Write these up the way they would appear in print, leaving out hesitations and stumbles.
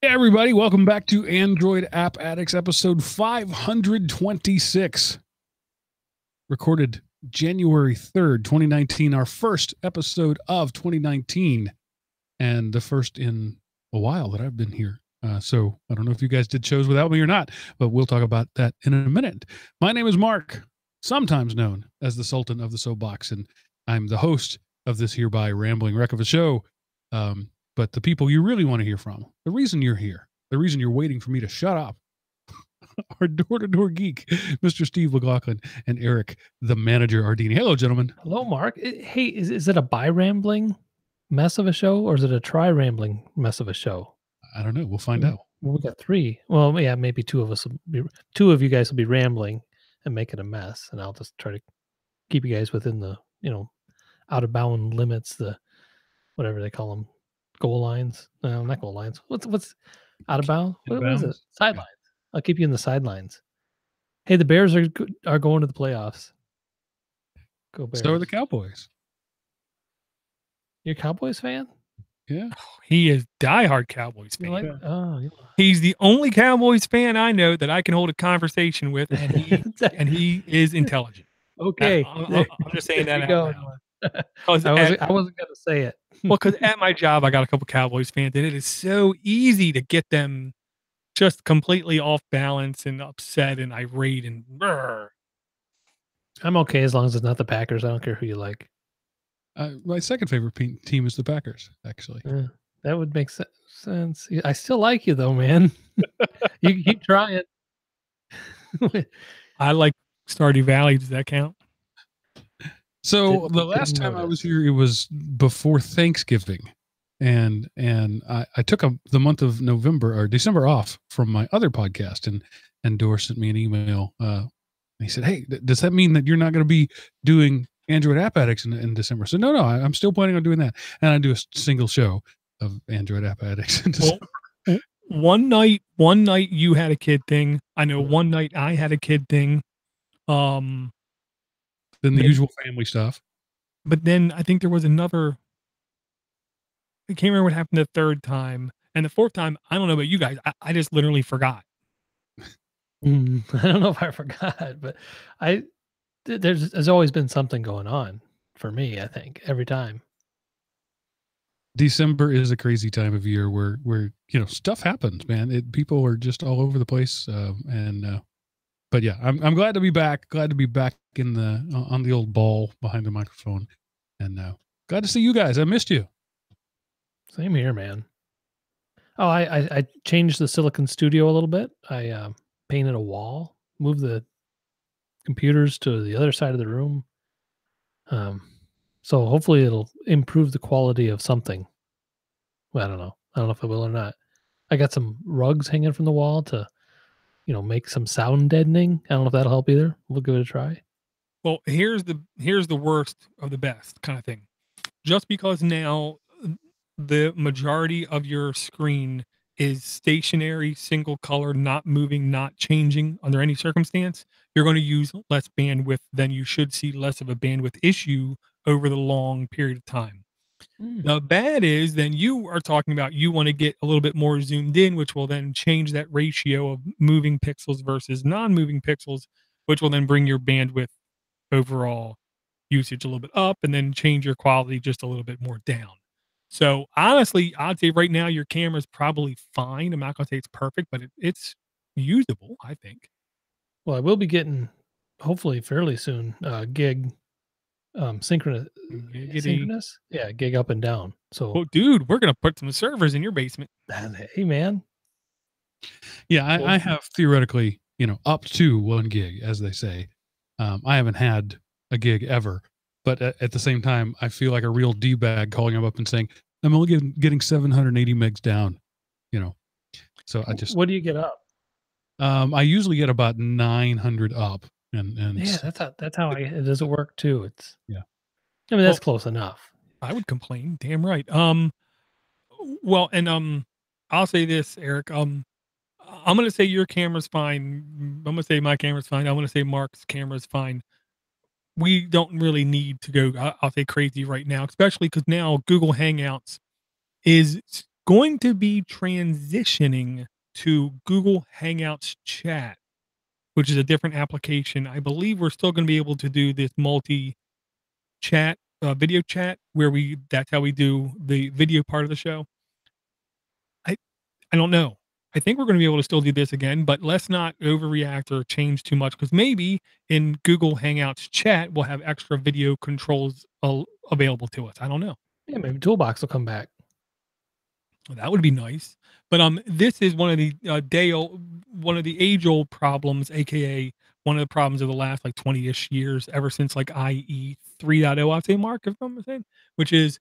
Hey everybody, welcome back to Android App Addicts episode 526. Recorded January 3rd, 2019, our first episode of 2019, and the first in a while that I've been here. So I don't know if you guys did shows without me or not, but we'll talk about that in a minute. My name is Mark, sometimes known as the Sultan of the Soapbox, and I'm the host of this hereby rambling wreck of a show. But the people you really want to hear from, the reason you're here, the reason you're waiting for me to shut up, are DoorToDoorGeek, Mr. Steve McLaughlin, and Eric, the manager, Arduini. Hello, gentlemen. Hello, Mark. Hey, is it a bi-rambling mess of a show, or is it a tri-rambling mess of a show? I don't know. We'll find out. Well, we got three. Well, yeah, maybe two of you guys will be rambling and make it a mess, and I'll just try to keep you guys within the, out of bound limits, the whatever they call them. Goal lines? No, not goal lines. What's out of bounds? What is it? Sidelines. I'll keep you in the sidelines. Hey, the Bears are going to the playoffs. Go Bears. So are the Cowboys. You're a Cowboys fan? Yeah. He is diehard Cowboys fan. Yeah. He's the only Cowboys fan I know that I can hold a conversation with, and he is intelligent. Okay. I'm just saying that. I wasn't going to say it. Well, because at my job, I got a couple Cowboys fans, and it is so easy to get them just completely off balance and upset and irate and brr. I'm okay as long as it's not the Packers. I don't care who you like. My second favorite team is the Packers, actually. That would make sense. I still like you, though, man. You keep trying. I like Stardew Valley. Does that count? So the last time I was here, it was before Thanksgiving, and I took the month of November or December off from my other podcast, and Dor sent me an email. He said, "Hey, does that mean that you're not going to be doing Android App Addicts in December?" So no, I'm still planning on doing that, and I do a single show of Android App Addicts in December. Well, one night you had a kid thing. I know one night I had a kid thing. Than the usual family stuff. But then I think there was another. I can't remember what happened the third time. And the fourth time, I don't know about you guys. I just literally forgot. I don't know if I forgot, but there's always been something going on for me, I think, every time. December is a crazy time of year where stuff happens, man. People are just all over the place. But yeah, I'm glad to be back. Glad to be back in on the old ball behind the microphone, and glad to see you guys. I missed you. Same here, man. Oh, I changed the Silicon Studio a little bit. I painted a wall, moved the computers to the other side of the room. So hopefully it'll improve the quality of something. Well, I don't know. I don't know if it will or not. I got some rugs hanging from the wall to make some sound deadening. I don't know if that'll help either. We'll give it a try. Well, here's the worst of the best kind of thing. Just because now the majority of your screen is stationary, single color, not moving, not changing under any circumstance, you're going to use less bandwidth. Then you should see less of a bandwidth issue over the long period of time. The bad is then you are talking about you want to get a little bit more zoomed in, which will then change that ratio of moving pixels versus non-moving pixels, which will then bring your bandwidth overall usage a little bit up and then change your quality just a little bit more down. So honestly, I'd say right now your camera's probably fine. I'm not going to say it's perfect, but it's usable, I think. Well, I will be getting, hopefully fairly soon, gig synchronous. Yeah, gig up and down. So dude, we're gonna put some servers in your basement. Hey, man. Yeah, I have theoretically up to 1 gig, as they say. I haven't had a gig ever, but at the same time I feel like a real D-bag calling them up and saying I'm only getting 780 megs down. So I just, what do you get up? I usually get about 900 up. And yeah, that's how it doesn't work too. It's I mean, that's close enough. I would complain. Damn right. Well, and I'll say this, Eric. I'm gonna say your camera's fine. I'm gonna say my camera's fine. I'm gonna say Mark's camera's fine. We don't really need to go, I'll say, crazy right now, especially because now Google Hangouts is going to be transitioning to Google Hangouts Chat, which is a different application. I believe we're still going to be able to do this multi-chat, video chat, where that's how we do the video part of the show. I don't know. I think we're going to be able to still do this again, but let's not overreact or change too much, because maybe in Google Hangouts Chat we'll have extra video controls available to us. I don't know. Yeah, maybe Toolbox will come back. That would be nice. But this is one of the one of the age-old problems, aka one of the problems of the last like 20-ish years, ever since like IE 3.0, I'd say, Mark, if I'm saying, which is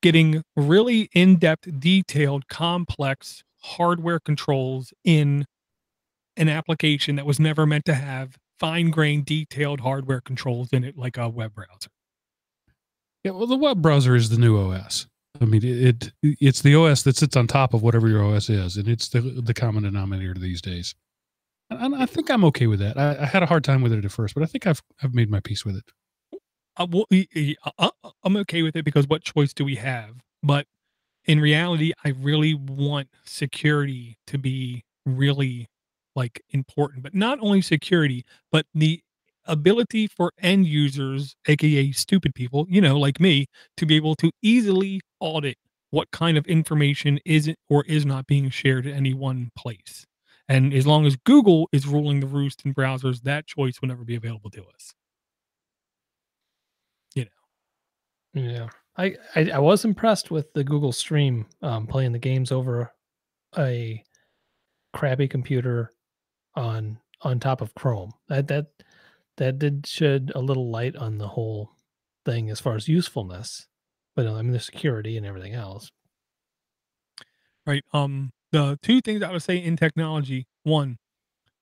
getting really in-depth, detailed, complex hardware controls in an application that was never meant to have fine-grained, detailed hardware controls in it, like a web browser. Yeah, well, the web browser is the new OS. I mean, it's the OS that sits on top of whatever your OS is, and it's the common denominator these days. And I think I'm okay with that. I had a hard time with it at first, but I think I've made my peace with it. I'm okay with it, because what choice do we have? But in reality, I really want security to be really like important, but not only security, but the ability for end users, aka stupid people, like me, to be able to easily audit what kind of information is or is not being shared at any one place. And as long as Google is ruling the roost in browsers, that choice will never be available to us. Yeah. I was impressed with the Google Stream, playing the games over a crappy computer on top of Chrome. That did shed a little light on the whole thing as far as usefulness, but I mean the security and everything else. Right. The two things I would say in technology: one,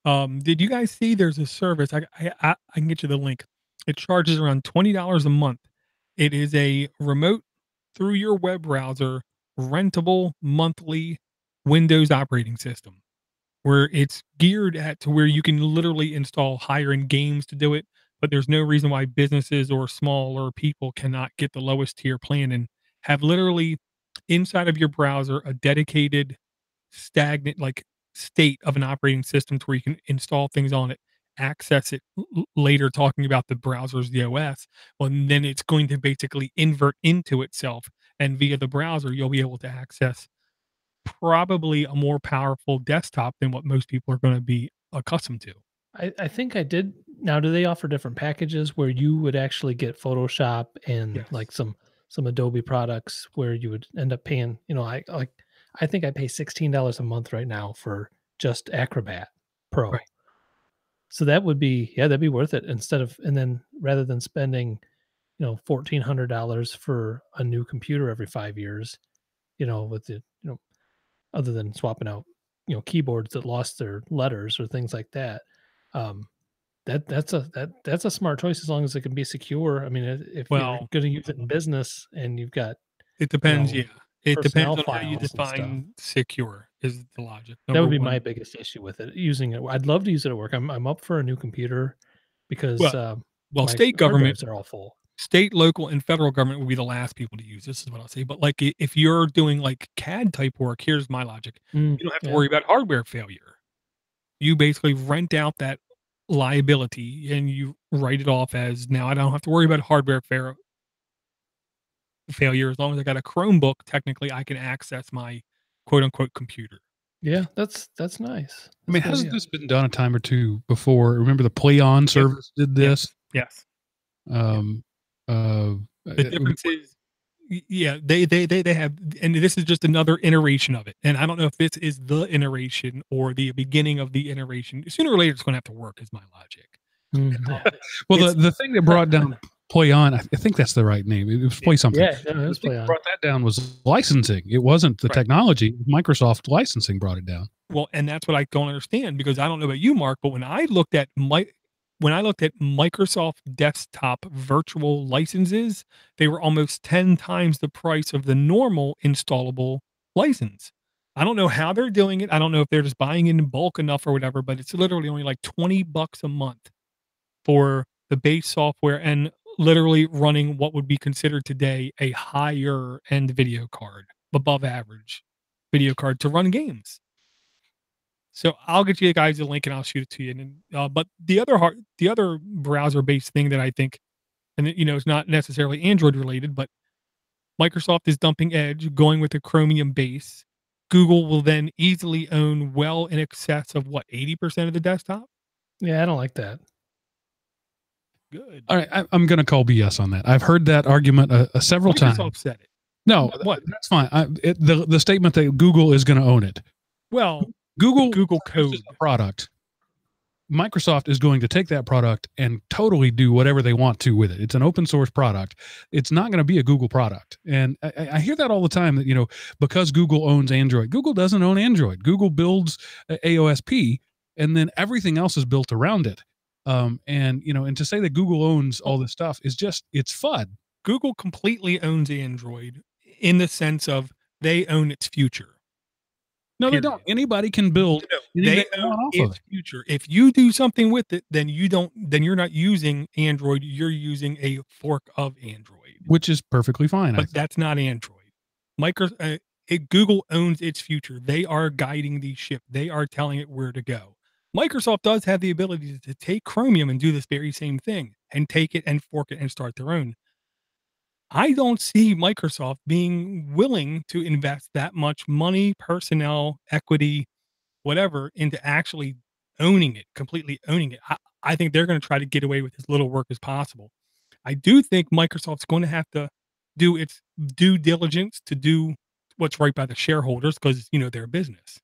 did you guys see there's a service? I can get you the link. It charges around $20 a month. It is a remote, through your web browser, rentable monthly Windows operating system, where it's geared at to where you can literally install higher end games to do it. But there's no reason why businesses or smaller people cannot get the lowest tier plan and have literally inside of your browser a dedicated stagnant like state of an operating system to where you can install things on it, access it later, talking about the browsers, the OS. Well, and then it's going to basically invert into itself, and via the browser you'll be able to access probably a more powerful desktop than what most people are going to be accustomed to. I think I did. Now, do they offer different packages where you would actually get Photoshop and Yes. like some Adobe products where you would end up paying, I think I pay $16 a month right now for just Acrobat Pro. Right. So that would be, that'd be worth it, and then rather than spending, $1,400 for a new computer every 5 years, with the, other than swapping out, keyboards that lost their letters or things like that. That's a smart choice as long as it can be secure. I mean, if you're Well, going to use it in business and you've got, it depends. know, Yeah, it personnel depends on how you files and stuff. define secure is the logic. That would be Number my one. biggest issue with it. Using it, I'd love to use it at work. I'm up for a new computer because Well, my state hard government, drives are all full. state, local, and federal government will be the last people to use this, is what I'll say. But like if you're doing like CAD type work, here's my logic: you don't have to Yeah. worry about hardware failure. You basically rent out that liability and you write it off as, now I don't have to worry about hardware failure. As long as I got a Chromebook, technically I can access my quote unquote computer. Yeah, that's nice. I mean, That's good, hasn't yeah. this been done a time or two before? Remember the PlayOn service did this? Yes. The The difference is, yeah, they have, and this is just another iteration of it. And I don't know if this is the iteration or the beginning of the iteration. Sooner or later, it's going to have to work, is my logic. Yeah. Well, the thing that brought down PlayOn, I think that's the right name. It was Play something. Yeah, no, it was The thing Play that On. brought that down was licensing. It wasn't the Right. technology. Microsoft licensing brought it down. Well, and that's what I don't understand, because I don't know about you, Mark, but when I looked at Microsoft desktop virtual licenses, they were almost 10 times the price of the normal installable license. I don't know how they're doing it. I don't know if they're just buying in bulk enough or whatever, but it's literally only like $20 a month for the base software and literally running what would be considered today a higher end video card, above average video card to run games. So I'll get you guys a link and I'll shoot it to you. And but the other browser based thing that I think, and it's not necessarily Android related, but Microsoft is dumping Edge, going with a Chromium base. Google will then easily own well in excess of 80% of the desktop. Yeah, I don't like that. Good. All right, I'm going to call BS on that. I've heard that argument several times. Microsoft said it. No, that's fine. The statement that Google is going to own it. Well, Google code a product. Microsoft is going to take that product and totally do whatever they want to with it. It's an open source product. It's not going to be a Google product. And I hear that all the time that, because Google owns Android. Google doesn't own Android. Google builds AOSP, and then everything else is built around it. And to say that Google owns all this stuff is just, it's FUD. Google completely owns Android in the sense of they own its future. No, they don't. Anybody can build. They own its future. If you do something with it, then you're not using Android. You're using a fork of Android, which is perfectly fine. But that's not Android. Google owns its future. They are guiding the ship. They are telling it where to go. Microsoft does have the ability to take Chromium and do this very same thing and take it and fork it and start their own. I don't see Microsoft being willing to invest that much money, personnel, equity, whatever, into actually owning it, completely owning it. I think they're going to try to get away with as little work as possible. I do think Microsoft's going to have to do its due diligence to do what's right by the shareholders because, they're a business.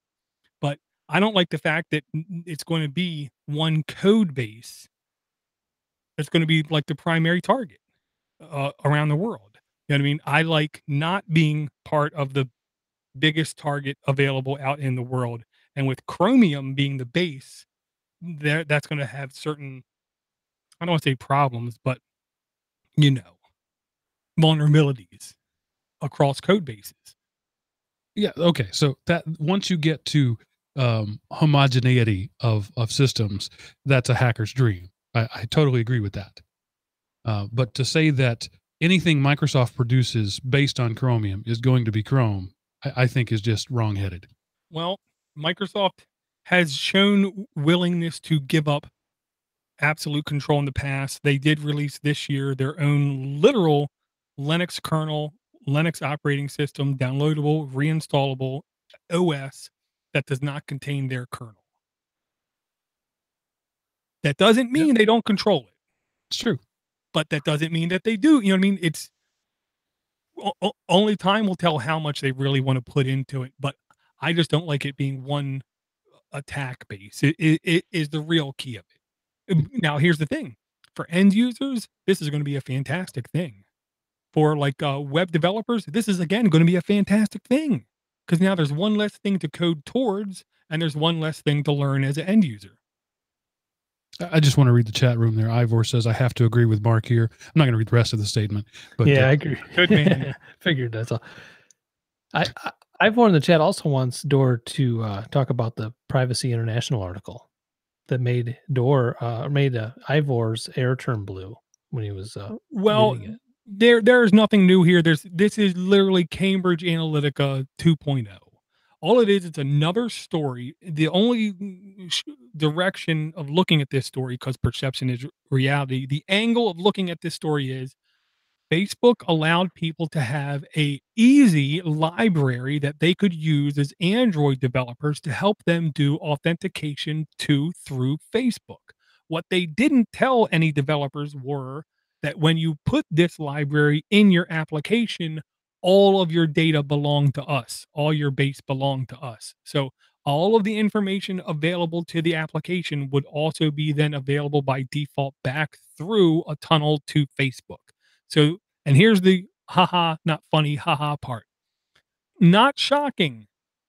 But I don't like the fact that it's going to be one code base that's going to be like the primary target. Around the world. You know what I mean? I like not being part of the biggest target available out in the world. And with Chromium being the base, that's going to have certain, I don't want to say problems, but, vulnerabilities across code bases. Yeah. Okay. So that once you get to homogeneity of systems, that's a hacker's dream. I totally agree with that. But to say that anything Microsoft produces based on Chromium is going to be Chrome, I think is just wrong-headed. Well, Microsoft has shown willingness to give up absolute control in the past. They did release this year their own literal Linux kernel, Linux operating system, downloadable, reinstallable OS that does not contain their kernel. That doesn't mean they don't control it. It's true. But that doesn't mean that they do. You know what I mean? It's only time will tell how much they really want to put into it. But I just don't like it being one attack base. It is the real key of it. Now, here's the thing. For end users, this is going to be a fantastic thing. For web developers, this is, again, going to be a fantastic thing. Because now there's one less thing to code towards, and there's one less thing to learn as an end user. I just want to read the chat room there. Ivor says, I have to agree with Mark here. I'm not going to read the rest of the statement. But yeah, I agree. Good man. Figured that's all. Ivor in the chat also wants Door to talk about the Privacy International article that made Ivor's air turn blue when he was reading it. There is nothing new here. This is literally Cambridge Analytica 2.0. All it is, it's another story. The only direction of looking at this story, because perception is reality, the angle of looking at this story is Facebook allowed people to have a easy library that they could use as Android developers to help them do authentication through Facebook. What they didn't tell any developers were that when you put this library in your application, all of your data belong to us. All your base belong to us. So all of the information available to the application would also be then available by default back through a tunnel to Facebook. So, and here's the not funny, part. Not shocking.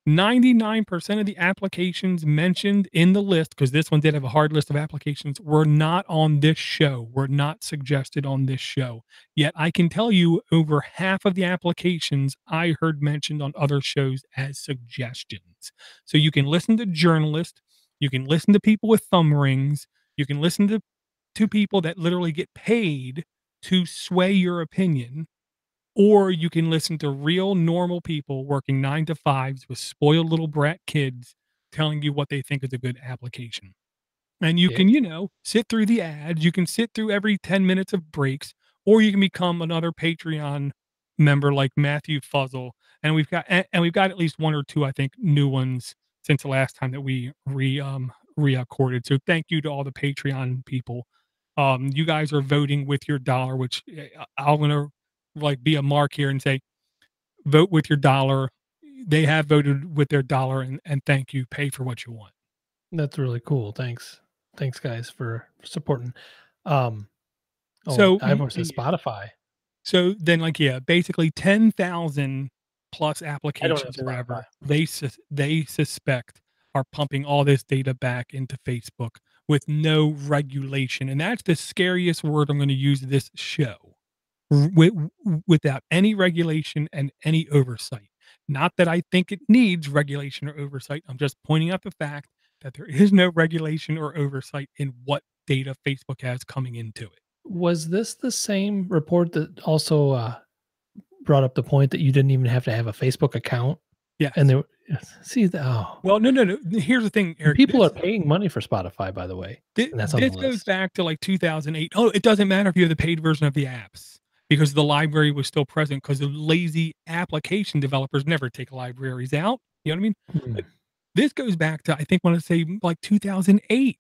99% of the applications mentioned in the list, because this one did have a hard list of applications, were not on this show, were not suggested on this show. Yet I can tell you over half of the applications I heard mentioned on other shows as suggestions. So you can listen to journalists, you can listen to people with thumb rings, you can listen to people that literally get paid to sway your opinion. or you can listen to real normal people working 9 to 5s with spoiled little brat kids telling you what they think is a good application. And you Yeah. can, sit through the ads, you can sit through every 10 minutes of breaks, or you can become another Patreon member like Matthew Fuzzle. And we've got at least one or two, I think, new ones since the last time that we re-recorded. So thank you to all the Patreon people. You guys are voting with your dollar, which I'm gonna like be a mark here and say, vote with your dollar. They have voted with their dollar, and thank you. Pay for what you want. That's really cool. Thanks guys for supporting. So I was at Spotify. So then, basically 10,000 plus I don't have applications or Spotify. whatever they suspect are pumping all this data back into Facebook with no regulation, and that's the scariest word I'm going to use this show. Without any regulation and any oversight. Not that I think it needs regulation or oversight. I'm just pointing out the fact that there is no regulation or oversight in what data Facebook has coming into it. Was this the same report that also brought up the point that you didn't even have to have a Facebook account? Yes. And there, see, oh, Well, no. Here's the thing, Eric. people are paying money for Spotify, by the way. And that's on the This goes list. back to like 2008. Oh, it doesn't matter if you have the paid version of the apps because the library was still present because the lazy application developers never take libraries out. You know what I mean? But this goes back to, I think, want to say like 2008.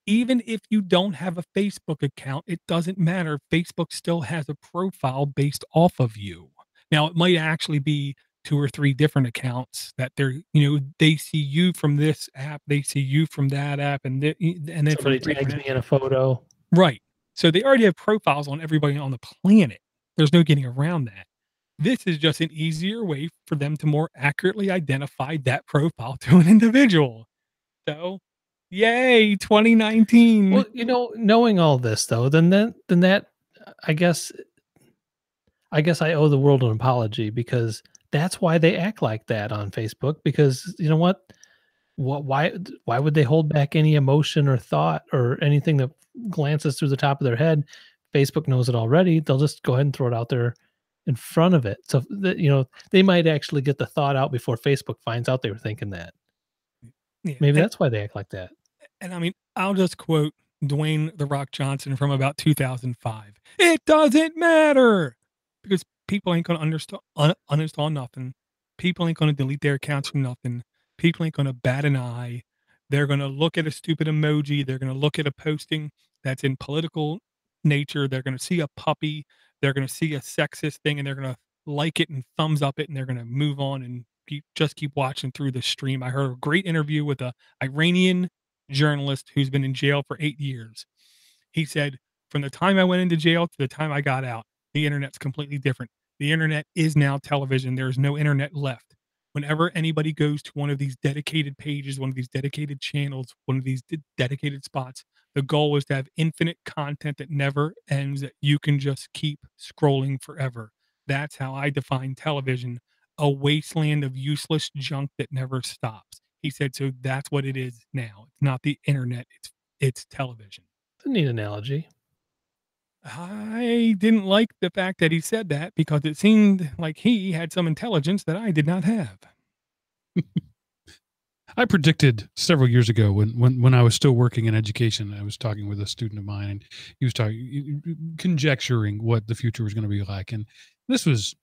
Even if you don't have a Facebook account, it doesn't matter. Facebook still has a profile based off of you. Now, it might actually be 2 or 3 different accounts that they see you from this app, they see you from that app, and then Somebody tags me in a photo. Right. So they already have profiles on everybody on the planet. There's no getting around that. This is just an easier way for them to more accurately identify that profile to an individual. So, yay, 2019. Well, knowing all this though, then that I guess I owe the world an apology because that's why they act like that on Facebook. Because you know what? Why would they hold back any emotion or thought or anything that glances through the top of their head? Facebook knows it already. They'll just go ahead and throw it out there in front of it. So that, they might actually get the thought out before Facebook finds out they were thinking that. Yeah, Maybe that's why they act like that. And I mean, I'll just quote Dwayne "The Rock" Johnson from about 2005. It doesn't matter because people ain't going to uninstall nothing. People ain't going to delete their accounts from nothing. People ain't going to bat an eye. They're going to look at a stupid emoji. They're going to look at a posting that's in political nature. They're going to see a puppy. They're going to see a sexist thing, and they're going to like it and thumbs up it, and they're going to move on and keep watching through the stream. I heard a great interview with a Iranian journalist who's been in jail for 8 years. He said, from the time I went into jail to the time I got out, the internet's completely different. The internet is now television. There is no internet left. Whenever anybody goes to one of these dedicated pages, one of these dedicated channels, one of these dedicated spots, the goal is to have infinite content that never ends, that you can just keep scrolling forever. That's how I define television, a wasteland of useless junk that never stops. He said, so that's what it is now. It's not the internet, it's television. It's a neat analogy. I didn't like the fact that he said that because it seemed like he had some intelligence that I did not have. I predicted several years ago when I was still working in education, I was talking with a student of mine and he was conjecturing what the future was going to be like. And this was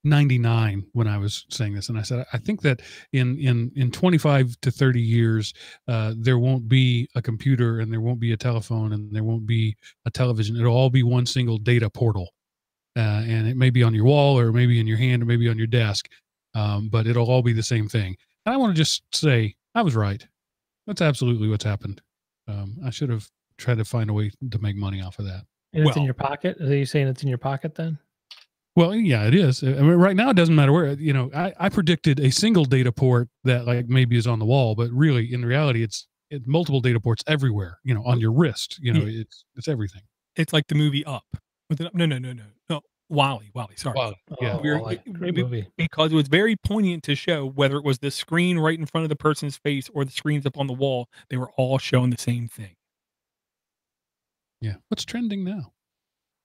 99 when I was saying this. And I said, I think that in 25 to 30 years, there won't be a computer and there won't be a telephone and there won't be a television. It'll all be one single data portal. And it may be on your wall or maybe in your hand or maybe on your desk. But it'll all be the same thing. And I want to just say I was right. That's absolutely what's happened. I should have tried to find a way to make money off of that. And it's in your pocket? Are you saying it's in your pocket then? Well, yeah, it is. I mean, right now, it doesn't matter where, I predicted a single data port that like maybe is on the wall, but really in reality, it's multiple data ports everywhere, on your wrist, it's everything. It's like the movie Up. No. Wally. Sorry. Wally. Yeah. Great movie. Because it was very poignant to show whether it was the screen right in front of the person's face or the screens up on the wall, they were all showing the same thing. Yeah. What's trending now?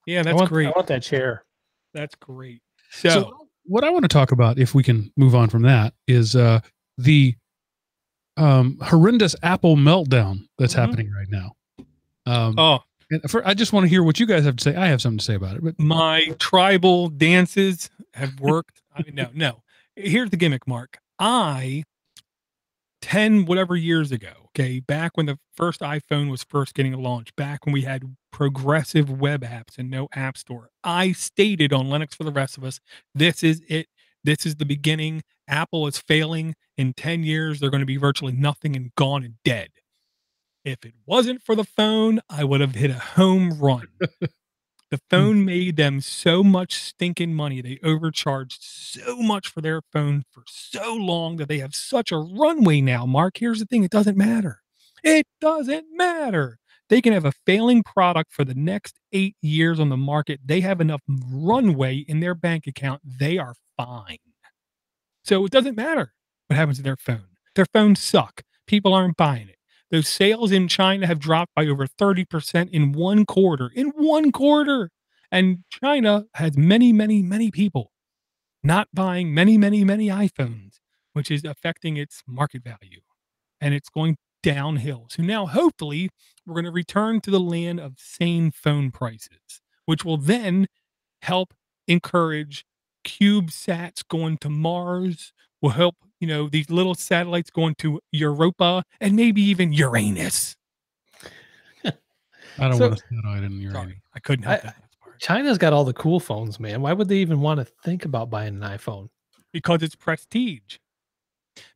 Yeah, that's great. I want that chair. That's great. So what I want to talk about, if we can move on from that, is the horrendous Apple meltdown that's happening right now. And I just want to hear what you guys have to say. I have something to say about it. But my tribal dances have worked. I mean, no. Here's the gimmick, Mark. 10 whatever years ago, okay, back when the first iPhone was first getting launched, back when we had progressive web apps and no app store, I stated on Linux for the Rest of Us, this is it. This is the beginning. Apple is failing. In 10 years, they're going to be virtually nothing and gone and dead. If it wasn't for the phone, I would have hit a home run. The phone made them so much stinking money. They overcharged so much for their phone for so long that they have such a runway now. Mark, here's the thing. It doesn't matter. It doesn't matter. They can have a failing product for the next 8 years on the market. They have enough runway in their bank account. They are fine. So it doesn't matter what happens to their phone. Their phones suck. People aren't buying it. Those sales in China have dropped by over 30% in 1 quarter. In 1 quarter. And China has many, many, many people not buying many, many, many iPhones, which is affecting its market value. And it's going downhill. So now, hopefully, we're going to return to the land of sane phone prices, which will then help encourage CubeSats going to Mars, will help, these little satellites going to Europa and maybe even Uranus. I don't want to satellite in Uranus. Sorry, I couldn't help that part. China's got all the cool phones, man. Why would they even want to think about buying an iPhone? Because it's prestige.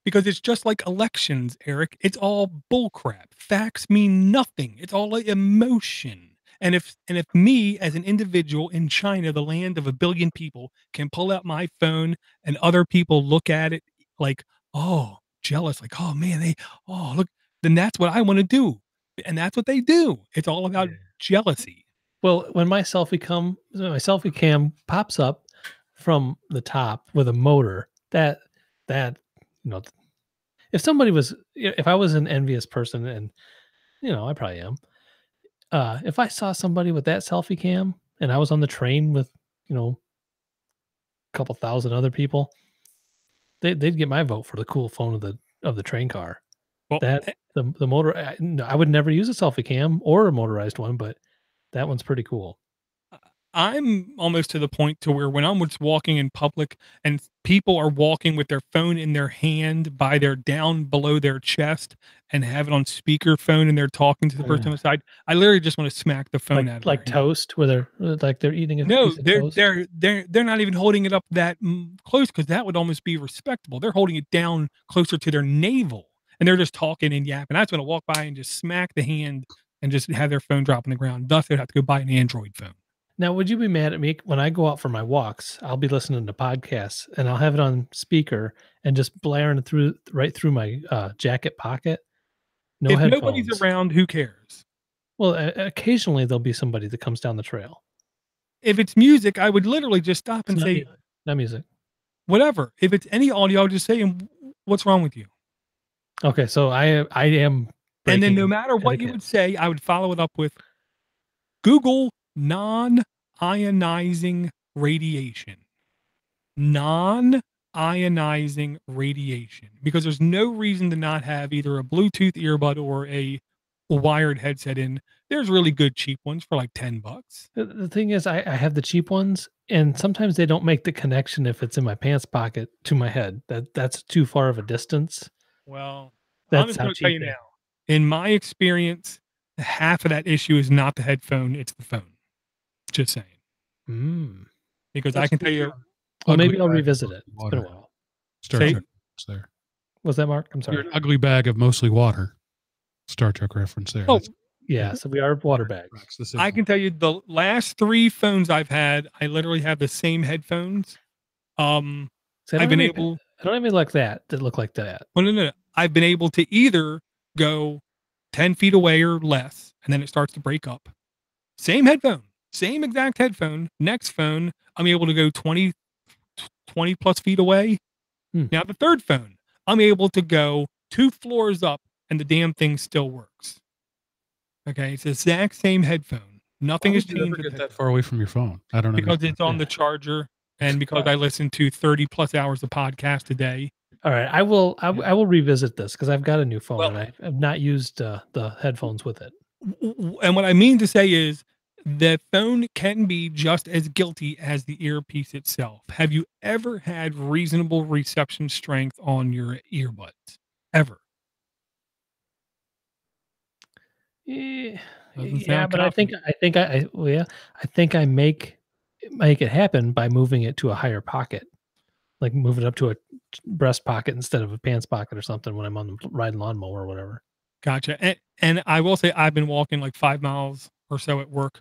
Because it's just like elections, Eric. It's all bullcrap. Facts mean nothing. It's all like emotion. And if me as an individual in China, the land of 1 billion people, can pull out my phone and other people look at it like, oh, jealous, like, oh man, look, then that's what I want to do. And that's what they do. It's all about jealousy. Well, when my selfie cam pops up from the top with a motor, that if I was an envious person, and I probably am, if I saw somebody with that selfie cam and I was on the train with a couple thousand other people, they'd get my vote for the cool phone of the train car. Well, the motor, I would never use a selfie cam or a motorized one, but that one's pretty cool. I'm almost to the point to where when I'm just walking in public and people are walking with their phone in their hand by their down below their chest and have it on speakerphone and they're talking to the person on the side, I literally just want to smack the phone out of like toast, where they're eating a no, piece of toast. they're not even holding it up that close, because that would almost be respectable. They're holding it down closer to their navel and they're just talking and yapping. I just want to walk by and just smack the hand and just have their phone drop on the ground. Thus, they'd have to go buy an Android phone. Now, would you be mad at me when I go out for my walks? I'll be listening to podcasts and I'll have it on speaker and just blaring right through my jacket pocket. No if headphones. Nobody's around, who cares? Well, occasionally there'll be somebody that comes down the trail. If it's music, I would literally just stop and say, not music. Whatever. If it's any audio, I'll just say, what's wrong with you? Okay, so I am. And then no matter what you would say, I would follow it up with Google non-ionizing radiation. Non-ionizing radiation. Because there's no reason to not have either a Bluetooth earbud or a wired headset in. There's really good cheap ones for like $10. The thing is, I have the cheap ones, and sometimes they don't make the connection if it's in my pants pocket to my head. That's too far of a distance. Well, that's I'm just going to tell you now. In my experience, half of that issue is not the headphone; it's the phone. Just saying. Because I can tell you. Well, maybe I'll revisit it. It's been a while. Star Trek there. Was that Mark? I'm sorry. You're an ugly bag of mostly water. Star Trek reference there. Oh, yeah. So we are water bags. I can tell you the last 3 phones I've had, I literally have the same headphones. I've been able. I don't even like that. That look like that. Well, no. I've been able to either go 10 feet away or less, and then it starts to break up. Same headphone, same exact headphone. Next phone, I'm able to go 20 plus feet away. Now the third phone, I'm able to go 2 floors up and the damn thing still works. Okay. It's the exact same headphone. Nothing Why has would you ever changed get that far away from your phone? I don't because understand. it's on the charger and because I listen to 30 plus hours of podcast a day. All right, I will. I will revisit this because I've got a new phone Well- and I've not used the headphones with it. And what I mean to say is the phone can be just as guilty as the earpiece itself. Have you ever had reasonable reception strength on your earbuds? Ever? Yeah, Doesn't yeah, sound but I think I make it happen by moving it to a higher pocket, like move it up to a breast pocket instead of a pants pocket or something when I'm on the riding lawnmower or whatever. Gotcha. And I will say I've been walking like 5 miles or so at work.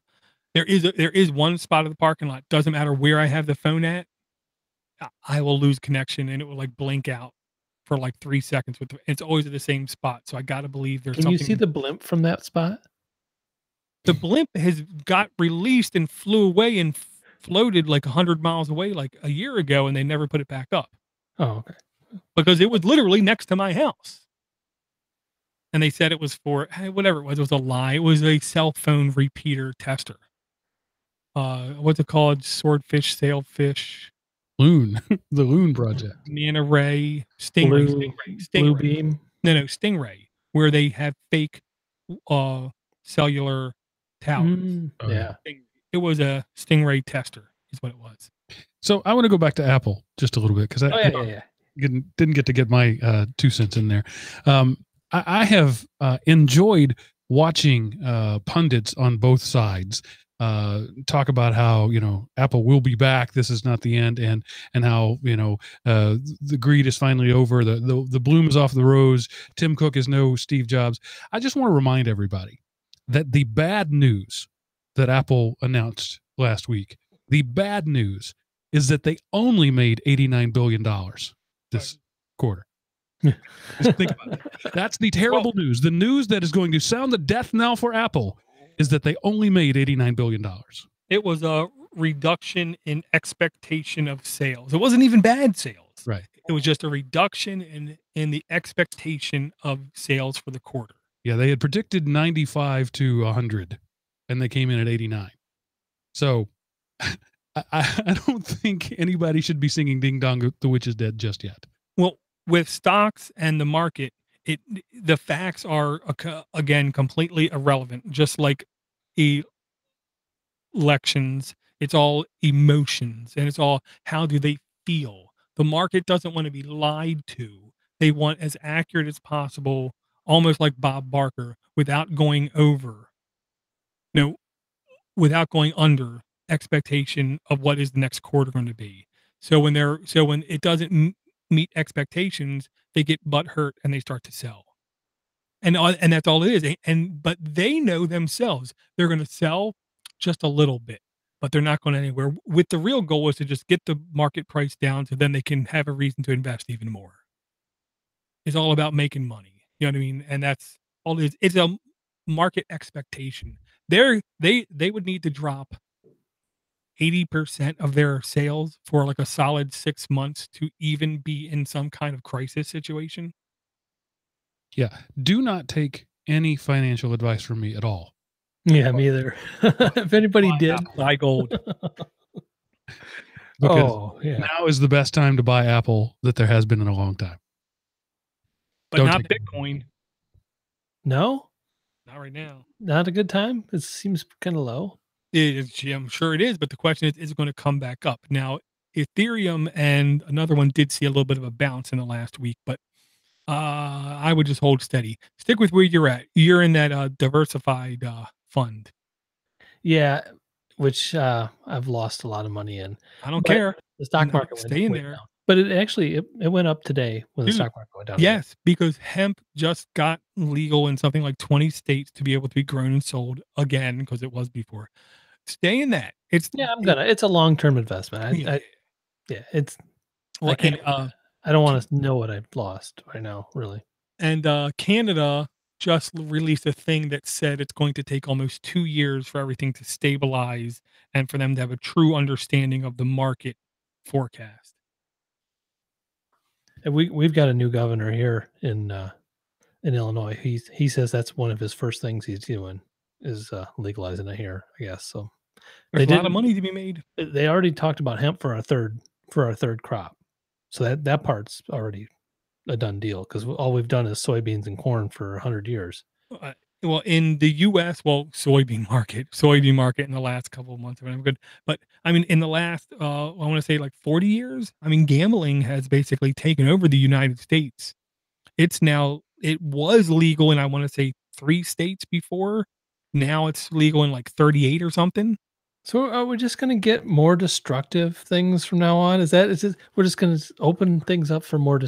There is one spot of the parking lot. Doesn't matter where I have the phone at, I will lose connection and it will like blink out for like 3 seconds. It's always at the same spot. So I got to believe there's Can something. you see the blimp from that spot? The blimp has got released and flew away and floated like 100 miles away like a year ago, and they never put it back up Oh, okay. because it was literally next to my house. And they said it was for whatever it was a lie. It was a cell phone repeater tester. What's it called? Swordfish, sailfish, Loon, the Loon Project. manta ray, stingray, Blue beam. No, stingray, where they have fake cellular towers. Oh, Yeah. It was a stingray tester, is what it was. So I want to go back to Apple just a little bit because I yeah. didn't get to get my 2 cents in there. I have enjoyed watching pundits on both sides talk about how Apple will be back. This is not the end, and how the greed is finally over. The bloom is off the rose. Tim Cook is no Steve Jobs. I just want to remind everybody that the bad news that Apple announced last week, the bad news is that they only made $89 billion this quarter. Just think about it. That's the terrible news. The news that is going to sound the death knell for Apple is that they only made $89 billion. It was a reduction in expectation of sales. It wasn't even bad sales. Right. It was just a reduction in the expectation of sales for the quarter. Yeah, they had predicted 95 to 100, and they came in at 89. So I don't think anybody should be singing "Ding Dong, the Witch is Dead" just yet. Well, with stocks and the market, the facts are again completely irrelevant. Just like elections, it's all emotions and it's all how do they feel. The market doesn't want to be lied to. They want as accurate as possible, almost like Bob Barker, without going over. Without going under expectation of what is the next quarter going to be. So when it doesn't meet expectations, they get butt hurt and they start to sell. And that's all it is. But they know themselves they're going to sell just a little bit, but they're not going anywhere. With the real goal is to just get the market price down so then they can have a reason to invest even more. It's all about making money. You know what I mean? And that's all it is. It's a market expectation. They would need to drop 80% of their sales for like a solid 6 months to even be in some kind of crisis situation. Yeah. Do not take any financial advice from me at all. Yeah, me either. If anybody did, Buy gold. Because now is the best time to buy Apple that there has been in a long time. But Don't not take Bitcoin. No, Not right now. not a good time. It seems kind of low. I'm sure it is, but the question is it going to come back up? Now, Ethereum and another one did see a little bit of a bounce in the last week, but I would just hold steady. Stick with where you're at. You're in that diversified fund. Yeah, which I've lost a lot of money in. I don't But care. The stock No, market stay in went there. down. But it actually it went up today when the Dude, stock market went down. again. Yes, because hemp just got legal in something like 20 states to be able to be grown and sold again because it was before. Stay in that. I'm gonna. It's a long-term investment. It's. Well, I don't want to know what I've lost right now, really. And Canada just released a thing that said it's going to take almost 2 years for everything to stabilize and for them to have a true understanding of the market forecast. And we've got a new governor here in Illinois. He says that's one of his first things he's doing is legalizing it here, I guess. So There's they a lot of didn't. money to be made. They already talked about hemp for our third crop, so that part's already a done deal because all we've done is soybeans and corn for 100 years. Well, in the U.S., soybean market in the last couple of months have been good. But I mean, in the last, I want to say like 40 years, I mean, gambling has basically taken over the United States. It was legal in, I want to say 3 states before. Now it's legal in like 38 or something. So are we just going to get more destructive things from now on? Is it we're just going to open things up for more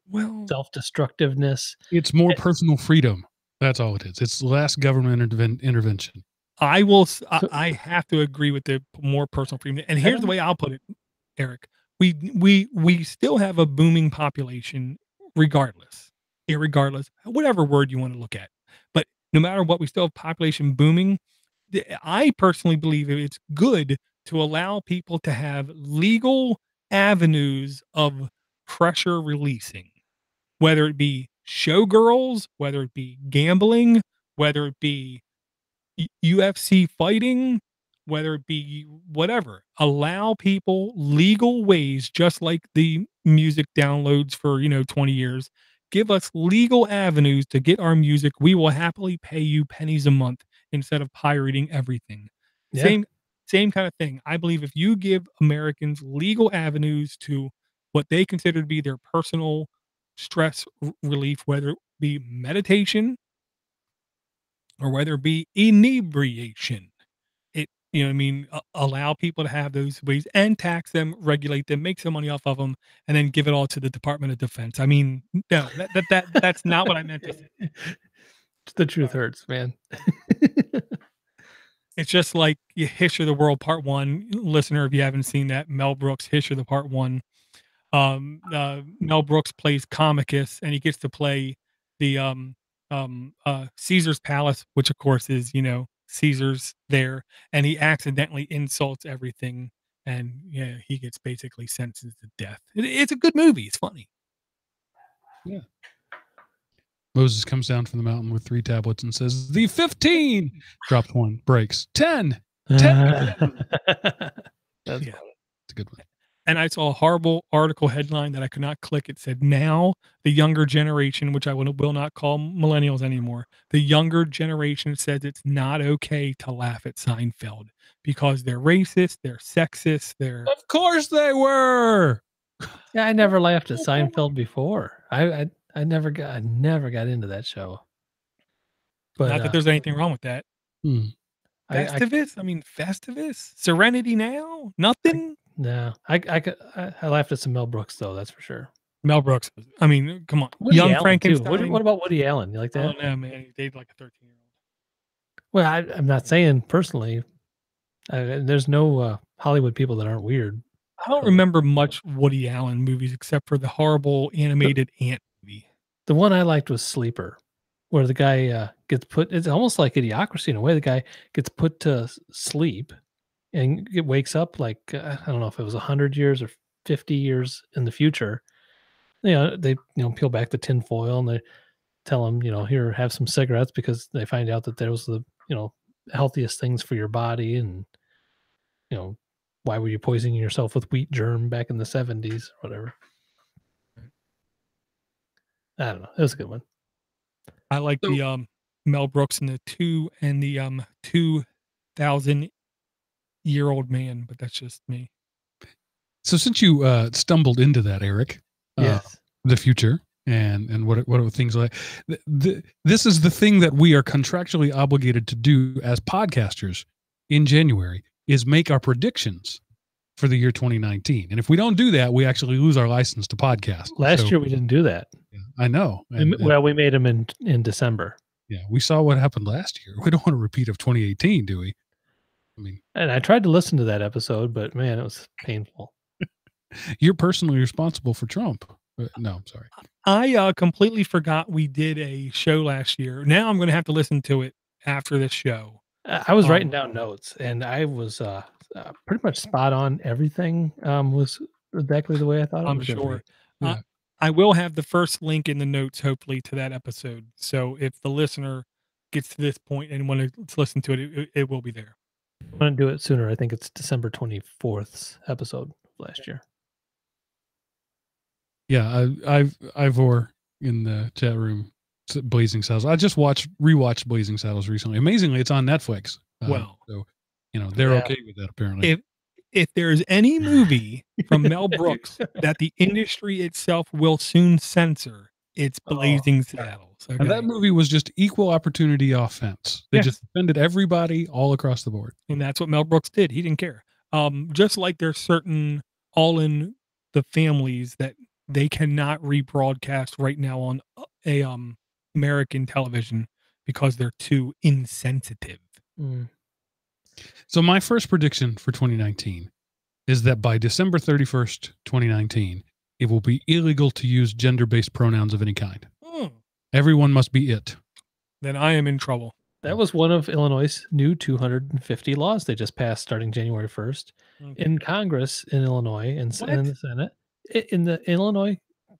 Well, self-destructiveness? It's more personal freedom. That's all it is. It's less government intervention. I will. I have to agree with the more personal freedom. And here's the way I'll put it, Eric. We still have a booming population, irregardless, whatever word you want to look at. But no matter what, we still have population booming. I personally believe it's good to allow people to have legal avenues of pressure releasing, whether it be showgirls, whether it be gambling, whether it be UFC fighting, whether it be whatever. Allow people legal ways, just like the music downloads for 20 years. Give us legal avenues to get our music. We will happily pay you pennies a month instead of pirating everything. Yeah. Same kind of thing. I believe if you give Americans legal avenues to what they consider to be their personal stress relief, whether it be meditation or whether it be inebriation, allow people to have those ways and tax them, regulate them, make some money off of them, and then give it all to the Department of Defense. I mean, no, that's not what I meant to say. The truth hurts, man. It's just like History of the World Part 1. Listener, if you haven't seen that, Mel Brooks, History of the Part 1. Mel Brooks plays Comicus, and he gets to play the Caesar's Palace, which of course is, Caesar's there, and he accidentally insults everything, and he gets basically sentenced to death. It's a good movie. It's funny. Yeah. Moses comes down from the mountain with 3 tablets and says, "The 15 drops 1, breaks 10." 10. That's Yeah. It's a good one. And I saw a horrible article headline that I could not click. It said, now the younger generation, which I will not call millennials anymore, the younger generation says it's not okay to laugh at Seinfeld because they're racist, they're sexist, they're... Of course they were. Yeah, I never laughed at Seinfeld before. I never got into that show. But not that there's anything wrong with that. Festivus? Serenity Now? Nothing? No, I laughed at some Mel Brooks though. That's for sure. Mel Brooks. I mean, come on. Woody Young Allen, Frankenstein. What about Woody Allen? You like that? Oh no, man. He dated like a 13-year-old. Well, I'm not saying personally. There's no Hollywood people that aren't weird. I don't remember much Woody Allen movies except for the horrible animated ant movie. The one I liked was Sleeper, where the guy gets put. It's almost like Idiocracy in a way. The guy gets put to sleep, and it wakes up like I don't know if it was 100 years or 50 years in the future. They peel back the tin foil and they tell him, here, have some cigarettes, because they find out that those are the healthiest things for your body, and why were you poisoning yourself with wheat germ back in the 70s or whatever. I don't know. It was a good one. I like the Mel Brooks and the 2,000-year-old man, but that's just me. So since you stumbled into that, Eric, yes, the future and what are things like this is the thing that we are contractually obligated to do as podcasters in January, is make our predictions for the year 2019. And if we don't do that, we actually lose our license to podcast. Last year we didn't do that. I know. We made them in December. Yeah, we saw what happened last year. We don't want a repeat of 2018, do we? I mean, and I tried to listen to that episode, but man, it was painful. You're personally responsible for Trump. No, I'm sorry. I completely forgot we did a show last year. Now I'm going to have to listen to it after this show. I was writing down notes, and I was pretty much spot on. Everything was exactly the way I thought it was. I'm sure. I will have the first link in the notes, hopefully, to that episode. So if the listener gets to this point and want to listen to it, it will be there. I want to do it sooner. I think it's December 24th's episode last year. Yeah, Ivor in the chat room, Blazing Saddles. I just rewatched Blazing Saddles recently. Amazingly, it's on Netflix. So they're okay with that apparently. If there's any movie from Mel Brooks that the industry itself will soon censor, it's Blazing Saddles. Okay? And that movie was just equal opportunity offense. They just offended everybody all across the board. And that's what Mel Brooks did. He didn't care. Just like there's certain All in the Families that they cannot rebroadcast right now on a American television because they're too insensitive. So my first prediction for 2019 is that by December 31st, 2019, it will be illegal to use gender-based pronouns of any kind. Everyone must be it. Then I am in trouble. That was one of Illinois' new 250 laws they just passed starting January 1st in Congress in Illinois and in the Senate. In the Illinois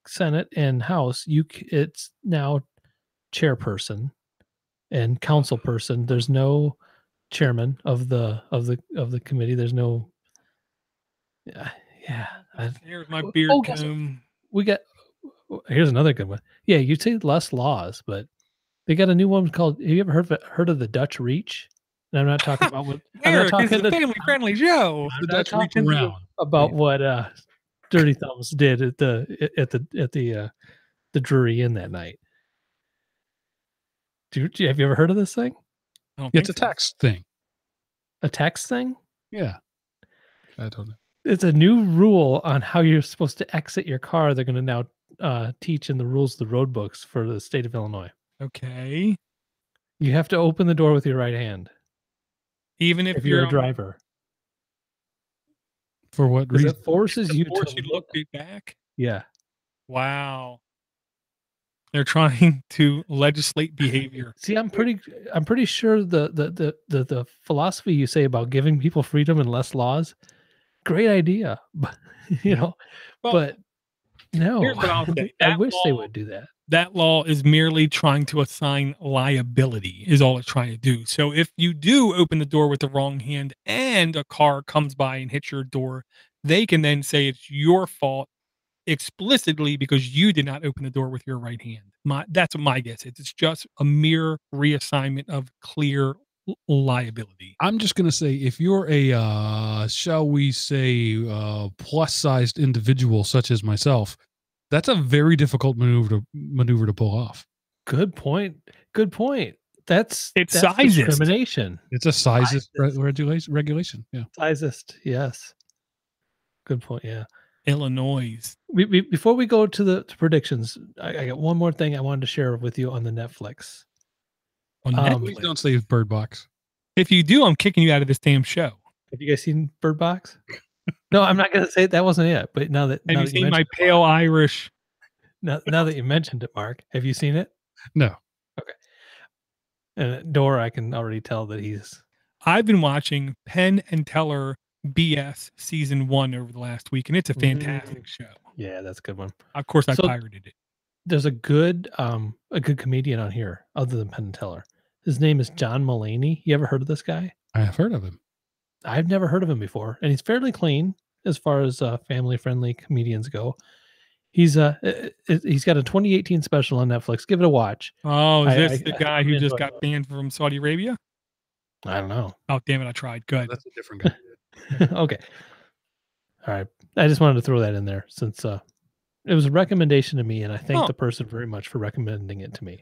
Senate and House, it's now chairperson and council person. There's no chairman of the committee. There's no. Here's my beard comb. We got. Here's another good one. Yeah, you'd say less laws, but they got a new one called. Have you ever heard of the Dutch Reach? And I'm not talking about what. Eric, it's a family-friendly show. The Dutch Reach around about what Dirty Thumbs did at the Drury Inn that night. Have you ever heard of this thing? It's a text thing. A text thing? Yeah. I don't know. It's a new rule on how you're supposed to exit your car. They're going to now teach in the rules of the road books for the state of Illinois. Okay. You have to open the door with your right hand. Even if you're a driver. For what reason? It forces you to look back? Yeah. Wow. They're trying to legislate behavior. See, I'm pretty sure the philosophy you say about giving people freedom and less laws, great idea. But but no. Here's what I'll say. I wish they would do that. That law is merely trying to assign liability, is all it's trying to do. So if you do open the door with the wrong hand and a car comes by and hits your door, they can then say it's your fault explicitly because you did not open the door with your right hand. That's what my guess is. It's just a mere reassignment of clear liability. I'm just going to say, if you're a, shall we say, plus-sized individual such as myself, that's a very difficult maneuver to pull off. Good point. That's sizist discrimination. It's a sizist regulation. Yeah. Sizist. Yes. Good point. Yeah. Illinois. Before we go to the predictions, I got one more thing I wanted to share with you on the Netflix. Please don't say Bird Box. If you do, I'm kicking you out of this damn show. Have you guys seen Bird Box? No, I'm not going to say that wasn't it. But now that have you seen my pale Irish? Now that you mentioned it, Mark, have you seen it? No. Okay. And Dora, I can already tell that he's. I've been watching Penn and Teller BS season 1 over the last week, and it's a fantastic show. Yeah, that's a good one. Of course, I pirated it. There's a good comedian on here other than Penn and Teller. His name is John Mulaney. You ever heard of this guy? I have heard of him. I've never heard of him before, and he's fairly clean as far as family-friendly comedians go. He's got a 2018 special on Netflix. Give it a watch. Oh, is this the guy who just got banned from Saudi Arabia? I don't know. Oh, damn it! I tried. Good. That's a different guy. Okay. All right. I just wanted to throw that in there since it was a recommendation to me, and I thank the person very much for recommending it to me.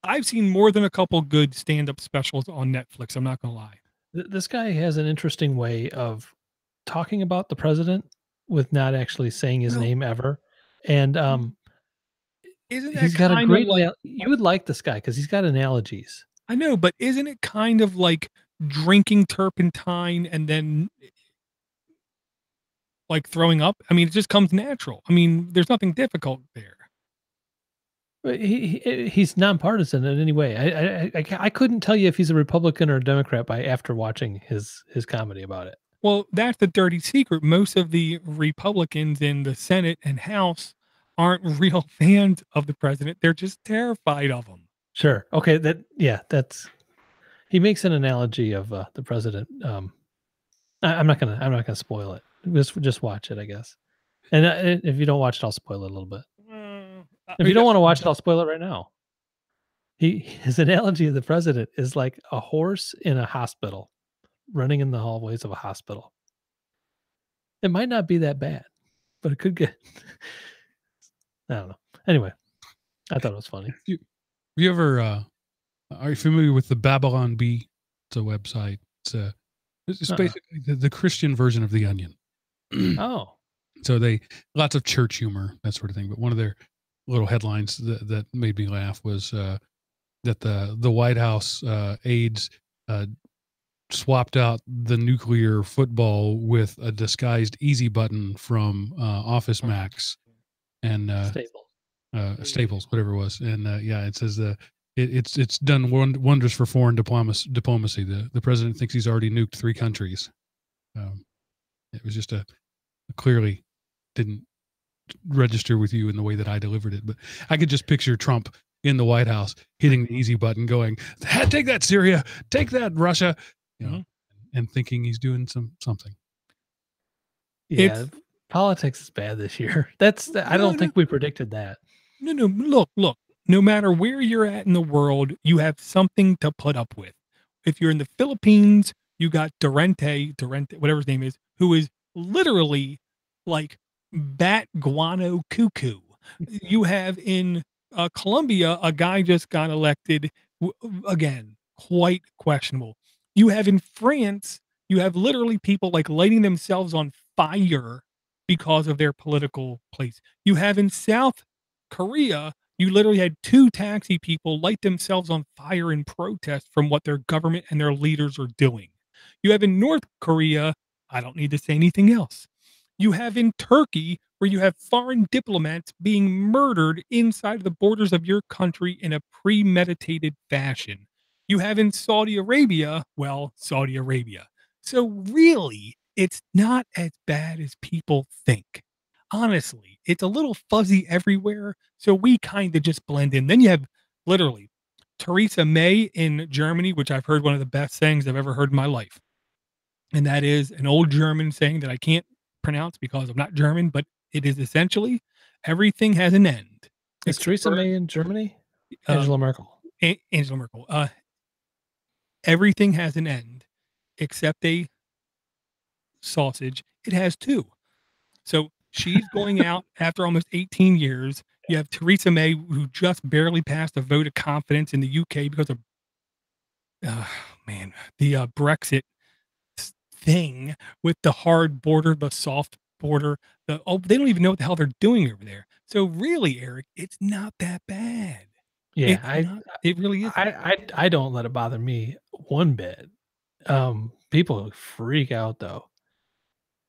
I've seen more than a couple good stand-up specials on Netflix. I'm not going to lie. This guy has an interesting way of talking about the president with not actually saying his name ever. And he's got a great you would like this guy because he's got analogies. I know, but isn't it kind of like drinking turpentine and then like throwing up? I mean, it just comes natural. I mean, there's nothing difficult there. He's nonpartisan in any way. I couldn't tell you if he's a Republican or a Democrat after watching his comedy about it. Well, that's the dirty secret. Most of the Republicans in the Senate and House aren't real fans of the president. They're just terrified of him. Sure. Okay. That's he makes an analogy of the president. I'm not gonna spoil it. Just watch it, I guess. And if you don't watch it, I'll spoil it a little bit. If you don't want to watch it, I'll spoil it right now. His analogy of the president is like a horse in a hospital, running in the hallways of a hospital. It might not be that bad, but it could get. I don't know. Anyway, I thought it was funny. Have you ever are you familiar with the Babylon Bee? It's a website. It's basically the Christian version of The Onion. Oh, So lots of church humor, that sort of thing. But one of their little headlines that made me laugh was that the White House aides swapped out the nuclear football with a disguised easy button from Office Max and Staples, whatever it was. And it says it's done wonders for foreign diplomacy. The president thinks he's already nuked 3 countries. It was just clearly didn't register with you in the way that I delivered it. But I could just picture Trump in the White House hitting the easy button, going, "Take that, Syria! Take that, Russia!" You know, and thinking he's doing something. Yeah, politics is bad this year. I don't think we predicted that. No. Look. No matter where you're at in the world, you have something to put up with. If you're in the Philippines, you got Durante, whatever his name is, who is literally like bat guano cuckoo. You have in Colombia, a guy just got elected, again, quite questionable. You have in France, you have literally people like lighting themselves on fire because of their political place. You have in South Korea, you literally had 2 taxi people light themselves on fire in protest from what their government and their leaders are doing. You have in North Korea, I don't need to say anything else. You have in Turkey, where you have foreign diplomats being murdered inside the borders of your country in a premeditated fashion. You have in Saudi Arabia, Saudi Arabia. So really, it's not as bad as people think. Honestly, it's a little fuzzy everywhere, so we kind of just blend in. Then you have literally Theresa May in Germany, which I've heard one of the best sayings I've ever heard in my life. And that is an old German saying that I can't pronounce because I'm not German, but it is essentially everything has an end. Is Theresa May in Germany? Angela Merkel. Angela Merkel. Everything has an end except a sausage. It has 2. So she's going out after almost 18 years. You have Theresa May, who just barely passed a vote of confidence in the UK because of, the Brexit thing with the hard border, the soft border. They don't even know what the hell they're doing over there. So really, Eric, it's not that bad. Yeah, it really is. I don't let it bother me one bit. People freak out though.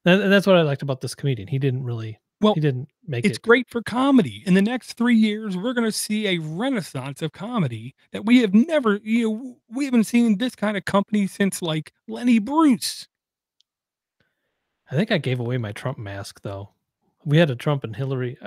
And that's what I liked about this comedian. He didn't make it. It's great for comedy. In the next 3 years, we're going to see a renaissance of comedy that we have never, we haven't seen this kind of company since like Lenny Bruce. I think I gave away my Trump mask though. We had a Trump and Hillary.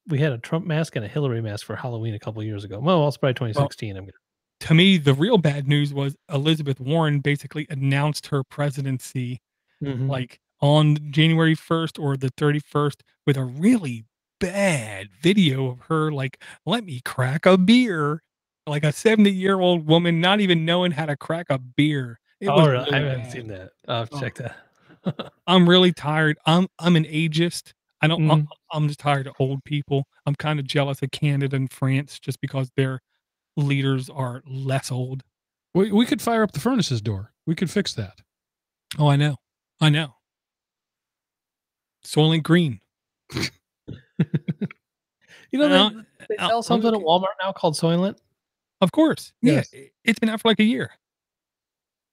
We had a Trump mask and a Hillary mask for Halloween a couple of years ago. Well, it's probably 2016. To me, the real bad news was Elizabeth Warren basically announced her presidency like on January 1st or the 31st with a really bad video of her like, let me crack a beer. Like a 70-year-old woman not even knowing how to crack a beer. Really? I haven't seen that. I'll check that. I'm really tired. I'm an ageist. I'm just tired of old people. I'm kind of jealous of Canada and France just because their leaders are less old. We could fire up the furnaces door. We could fix that. Oh, I know. Soylent Green. They sell something at Walmart now called Soylent. Of course. Yes. Yeah. It's been out for like a year.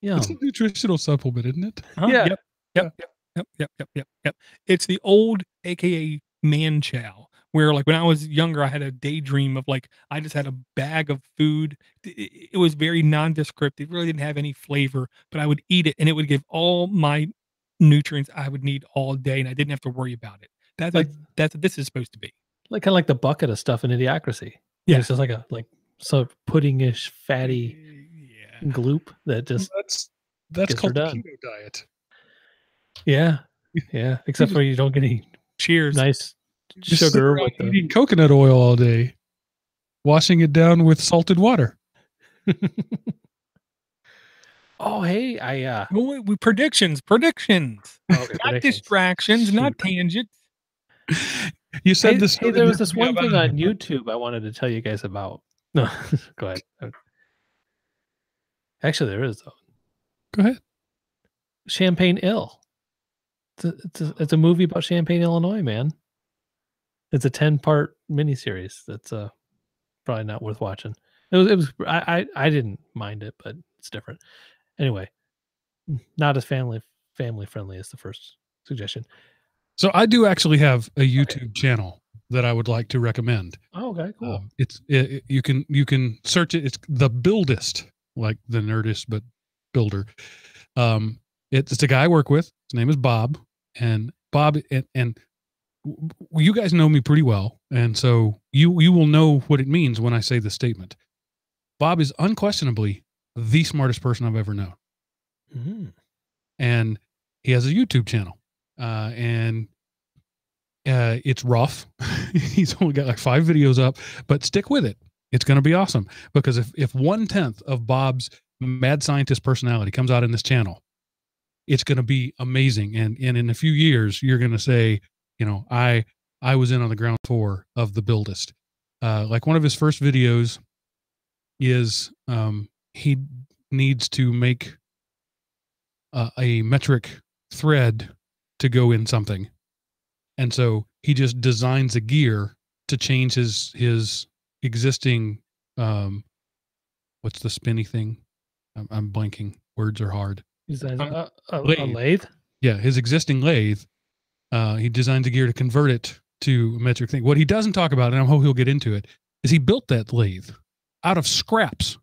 Yeah. It's a nutritional supplement, isn't it? Yeah. Yep. It's the old AKA man chow, where like when I was younger, I had a daydream of like, I just had a bag of food. It was very nondescript. It really didn't have any flavor, but I would eat it and it would give all my nutrients I would need all day. And I didn't have to worry about it. That's what this is supposed to be. Like kind of like the bucket of stuff in Idiocracy. Yeah. It's just like some puddingish, fatty Yeah. gloop that just that's gets her called the done. keto diet. Yeah. Except for you don't get any Cheers. nice Just sit sugar around with the. eating coconut oil all day, washing it down with salted water. Oh, hey, Predictions. okay, Not predictions. distractions, not Shoot. tangents. You said Hey, this. there was this one thing on YouTube I wanted to tell you guys about. No, go ahead. Actually, there is though. Go ahead. Champaign Ill. It's a movie about Champaign, Illinois, man. It's a 10-part miniseries. That's probably not worth watching. It was. I didn't mind it, but it's different. Anyway, not as family friendly as the first suggestion. So I do actually have a YouTube channel that I would like to recommend. Oh, okay, cool. You can search it. It's The Buildist, like the Nerdist, but builder. It's a guy I work with. His name is Bob, and Bob and you guys know me pretty well, and so you will know what it means when I say this statement. Bob is unquestionably the smartest person I've ever known, and he has a YouTube channel, and it's rough. He's only got like 5 videos up, but stick with it. It's going to be awesome, because if 1/10 of Bob's mad scientist personality comes out in this channel, it's going to be amazing. And in a few years, you're going to say, you know, I was in on the ground floor of The Buildist. Like one of his first videos is he needs to make a metric thread to go in something. And so he just designs a gear to change his existing, what's the spinny thing? I'm blanking. Words are hard. A lathe? Yeah, his existing lathe. He designs a gear to convert it to a metric thing. What he doesn't talk about, and I hope he'll get into it, is he built that lathe out of scraps.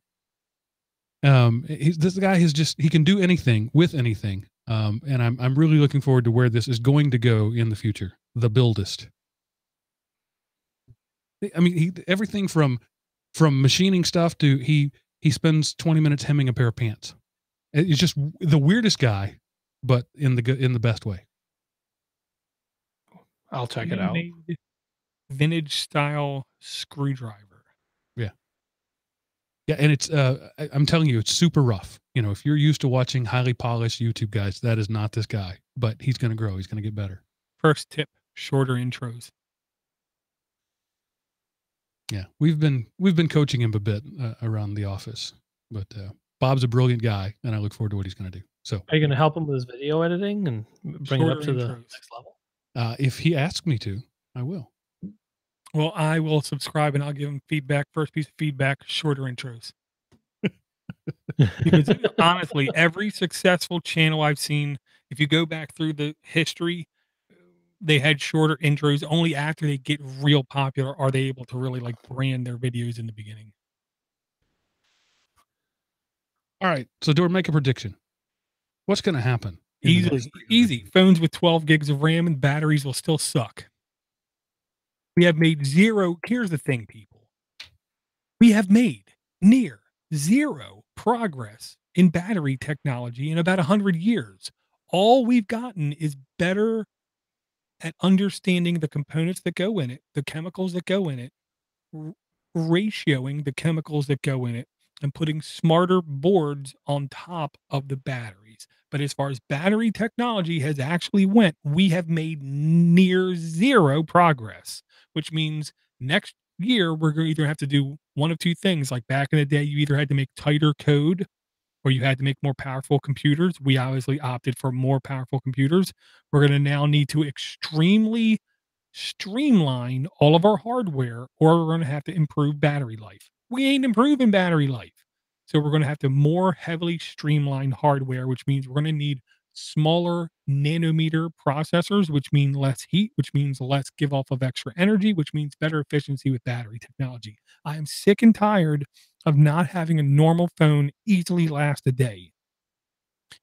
This guy he can do anything with anything. And I'm really looking forward to where this is going to go in the future. The Buildist. I mean, everything from machining stuff to he spends 20 minutes hemming a pair of pants. It's just the weirdest guy, but in the best way. I'll check it out. Vintage style screwdriver. Yeah, and it's I'm telling you, it's super rough. You know, if you're used to watching highly polished YouTube guys, that is not this guy. But he's going to grow. He's going to get better. First tip: shorter intros. Yeah, we've been coaching him a bit around the office, but Bob's a brilliant guy, and I look forward to what he's going to do. So, are you going to help him with his video editing and bring it up to the next level? If he asks me to, I will. Well, I will subscribe and I'll give him feedback. First piece of feedback: shorter intros. Because honestly, every successful channel I've seen, if you go back through the history, they had shorter intros. Only after they get real popular are they able to really like brand their videos in the beginning. All right, so make a prediction. What's going to happen? Easy. Phones with 12 gigs of RAM and batteries will still suck. We have made zero. Here's the thing, people. We have made near zero progress in battery technology in about 100 years. All we've gotten is better at understanding the components that go in it, the chemicals that go in it, ratioing the chemicals that go in it, and putting smarter boards on top of the batteries. But as far as battery technology has actually went, we have made near zero progress, which means next year we're going to either have to do one of two things. Like back in the day, you either had to make tighter code or you had to make more powerful computers. We obviously opted for more powerful computers. We're going to now need to extremely streamline all of our hardware, or we're going to have to improve battery life. We ain't improving battery life. So we're going to have to more heavily streamline hardware, which means we're going to need smaller nanometer processors, which mean less heat, which means less give off of extra energy, which means better efficiency with battery technology. I am sick and tired of not having a normal phone easily last a day.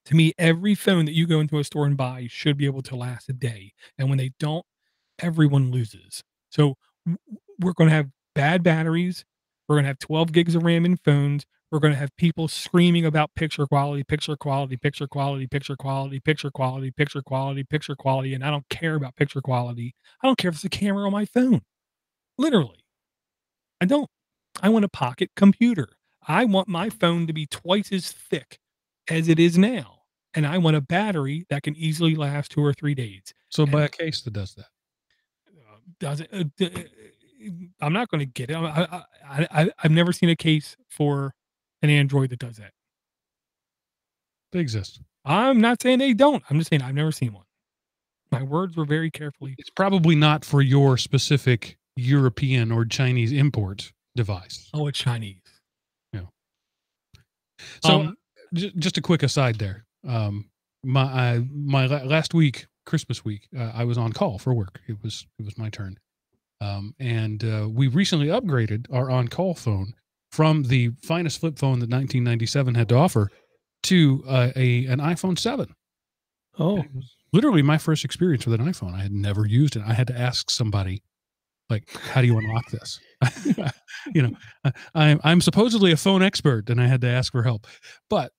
To me, every phone that you go into a store and buy should be able to last a day. And when they don't, everyone loses. So we're going to have bad batteries. We're going to have 12 gigs of RAM in phones. We're going to have people screaming about picture quality, picture quality, picture quality, picture quality, picture quality, picture quality, picture quality. And I don't care about picture quality. I don't care if it's a camera on my phone. Literally. I don't. I want a pocket computer. I want my phone to be twice as thick as it is now. And I want a battery that can easily last 2 or 3 days. So buy a case that does that. Does it? I'm not going to get it. I've never seen a case for an Android that does that. They exist. I'm not saying they don't. I'm just saying I've never seen one. My words were very carefully. It's probably not for your specific European or Chinese import device. Oh, it's Chinese. Yeah. So just a quick aside there. My last week, Christmas week, I was on call for work. It was my turn. And we recently upgraded our on-call phone from the finest flip phone that 1997 had to offer to an iPhone 7. Oh, Literally my first experience with an iPhone. I had never used it. I had to ask somebody, like, how do you unlock this? You know, I'm supposedly a phone expert, and I had to ask for help. But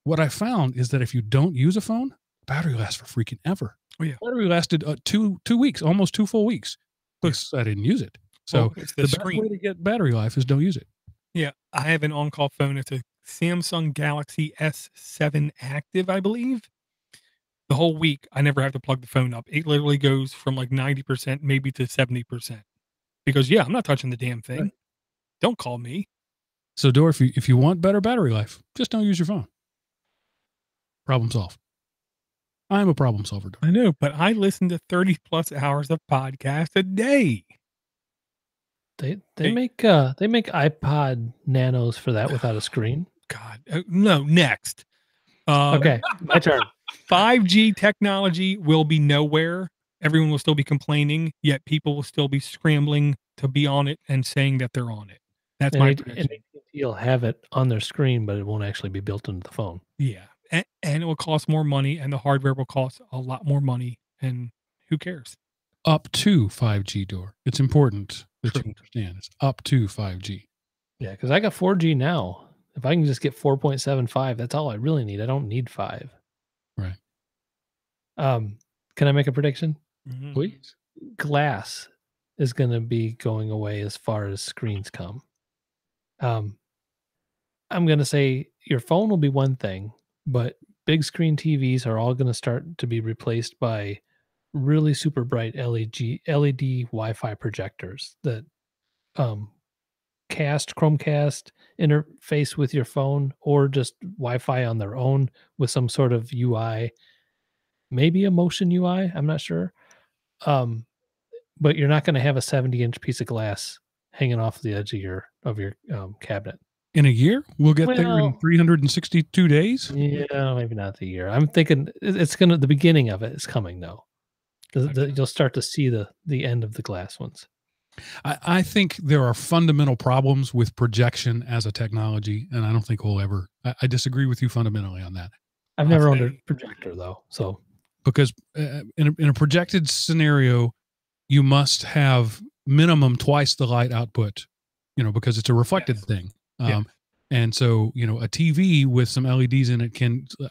what I found is that if you don't use a phone, battery lasts for freaking ever. Oh, yeah. Battery lasted 2 weeks, almost 2 full weeks, because I didn't use it. So it's the best way to get battery life is don't use it. Yeah, I have an on-call phone. It's a Samsung Galaxy S7 Active, I believe. The whole week, I never have to plug the phone up. It literally goes from like 90% maybe to 70%. Because, yeah, I'm not touching the damn thing. Right. Don't call me. So, Dor, if you want better battery life, just don't use your phone. Problem solved. I'm a problem solver, Dor. I know, but I listen to 30 plus hours of podcast a day. they make iPod Nanos for that without a screen. God, no, next. Okay, my turn. 5G technology will be nowhere. Everyone will still be complaining, yet people will still be scrambling to be on it and saying that they're on it. That's my prediction. And you'll have it on their screen, but it won't actually be built into the phone. Yeah. And it will cost more money, and the hardware will cost a lot more money. And who cares? Up to 5G, Dor. It's important that True. you understand. It's up to 5G. Yeah, because I got 4G now. If I can just get 4.75, that's all I really need. I don't need 5. Right. Can I make a prediction? Mhm. Please. Glass is going to be going away as far as screens come. I'm going to say your phone will be one thing, but big screen TVs are all going to start to be replaced by really super bright LED Wi-Fi projectors that Chromecast interface with your phone, or just Wi-Fi on their own with some sort of UI, maybe a motion UI. I'm not sure. But you're not going to have a 70-inch piece of glass hanging off the edge of your cabinet. In a year, we'll get there in Well- 362 days. Yeah, maybe not the year. I'm thinking it's gonna. The beginning of it is coming though. Okay. You'll start to see the end of the glass ones. I think there are fundamental problems with projection as a technology, and I don't think we'll ever. I disagree with you fundamentally on that. I've never owned a say- projector though, so Because in a projected scenario, you must have minimum twice the light output, because it's a reflected Yes. thing. Yeah. And so, a TV with some LEDs in it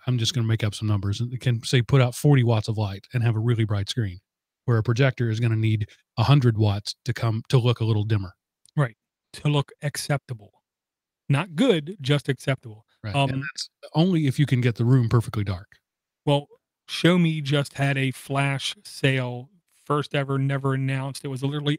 I'm just going to make up some numbers, it can say put out 40 watts of light and have a really bright screen, where a projector is going to need 100 watts to look a little dimmer. Right. To look acceptable. Not good, just acceptable. Right. And that's only if you can get the room perfectly dark. Well, Show Me just had a flash sale, first ever, never announced. It was literally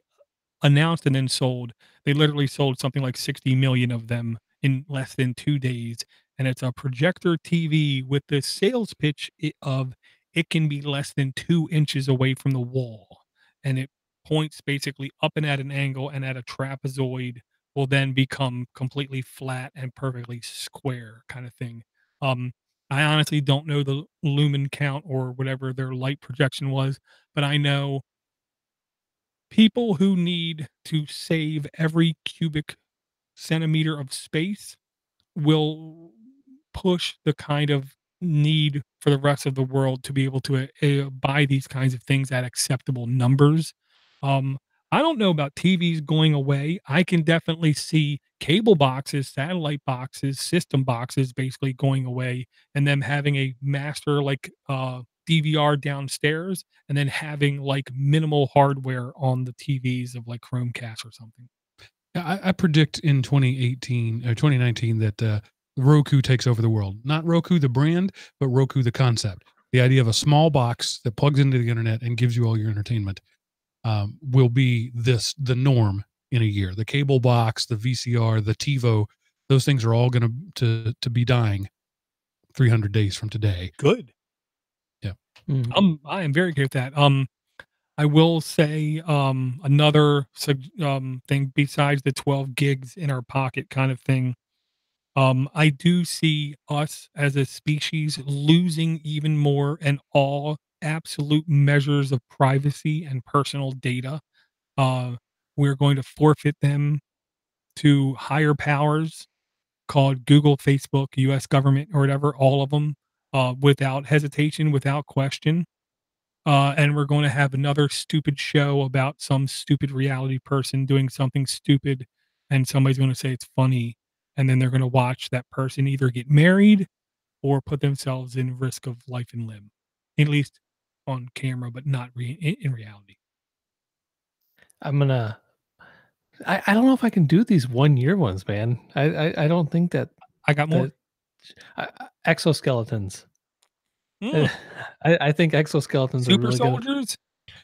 announced and then sold. They literally sold something like 60 million of them in less than 2 days. And it's a projector TV with the sales pitch of it can be less than 2 inches away from the wall. And it points basically up and at an angle, and at a trapezoid will then become completely flat and perfectly square kind of thing. I honestly don't know the lumen count or whatever their light projection was, but I know people who need to save every cubic centimeter of space will push the kind of need for the rest of the world to be able to buy these kinds of things at acceptable numbers. I don't know about TVs going away. I can definitely see cable boxes, satellite boxes, system boxes basically going away and them having a master like DVR downstairs and then having like minimal hardware on the TVs of like Chromecast or something. I predict in 2018 or 2019 that Roku takes over the world. Not Roku the brand, but Roku the concept. The idea of a small box that plugs into the internet and gives you all your entertainment will be the norm in a year. The cable box, the VCR, the TiVo, those things are all going to be dying 300 days from today. Good. Yeah. I am very good at that. I will say another thing besides the 12 gigs in our pocket kind of thing. I do see us as a species losing even more and all absolute measures of privacy and personal data. We're going to forfeit them to higher powers called Google, Facebook, US government, or whatever, all of them, without hesitation, without question. And we're going to have another stupid show about some stupid reality person doing something stupid, and somebody's going to say it's funny, and then they're going to watch that person either get married or put themselves in risk of life and limb, at least on camera, but not in reality. I'm gonna. I don't know if I can do these 1 year ones, man. I don't think that I got more. Exoskeletons. Mm. I think exoskeletons Super are really soldiers.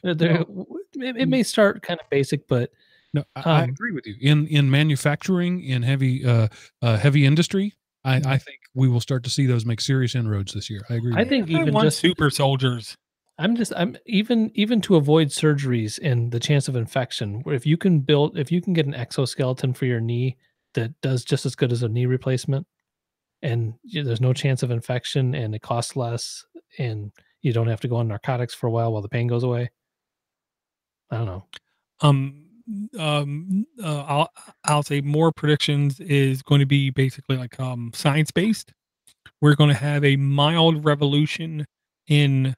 It may start kind of basic, but no, I agree with you. In manufacturing, in heavy industry, I think we will start to see those make serious inroads this year. I agree. I think even just super soldiers. I'm even to avoid surgeries and the chance of infection. Where if you can get an exoskeleton for your knee that does just as good as a knee replacement, and there's no chance of infection, and it costs less, and you don't have to go on narcotics for a while the pain goes away. I don't know. I'll say more predictions is going to be basically like science based. We're going to have a mild revolution in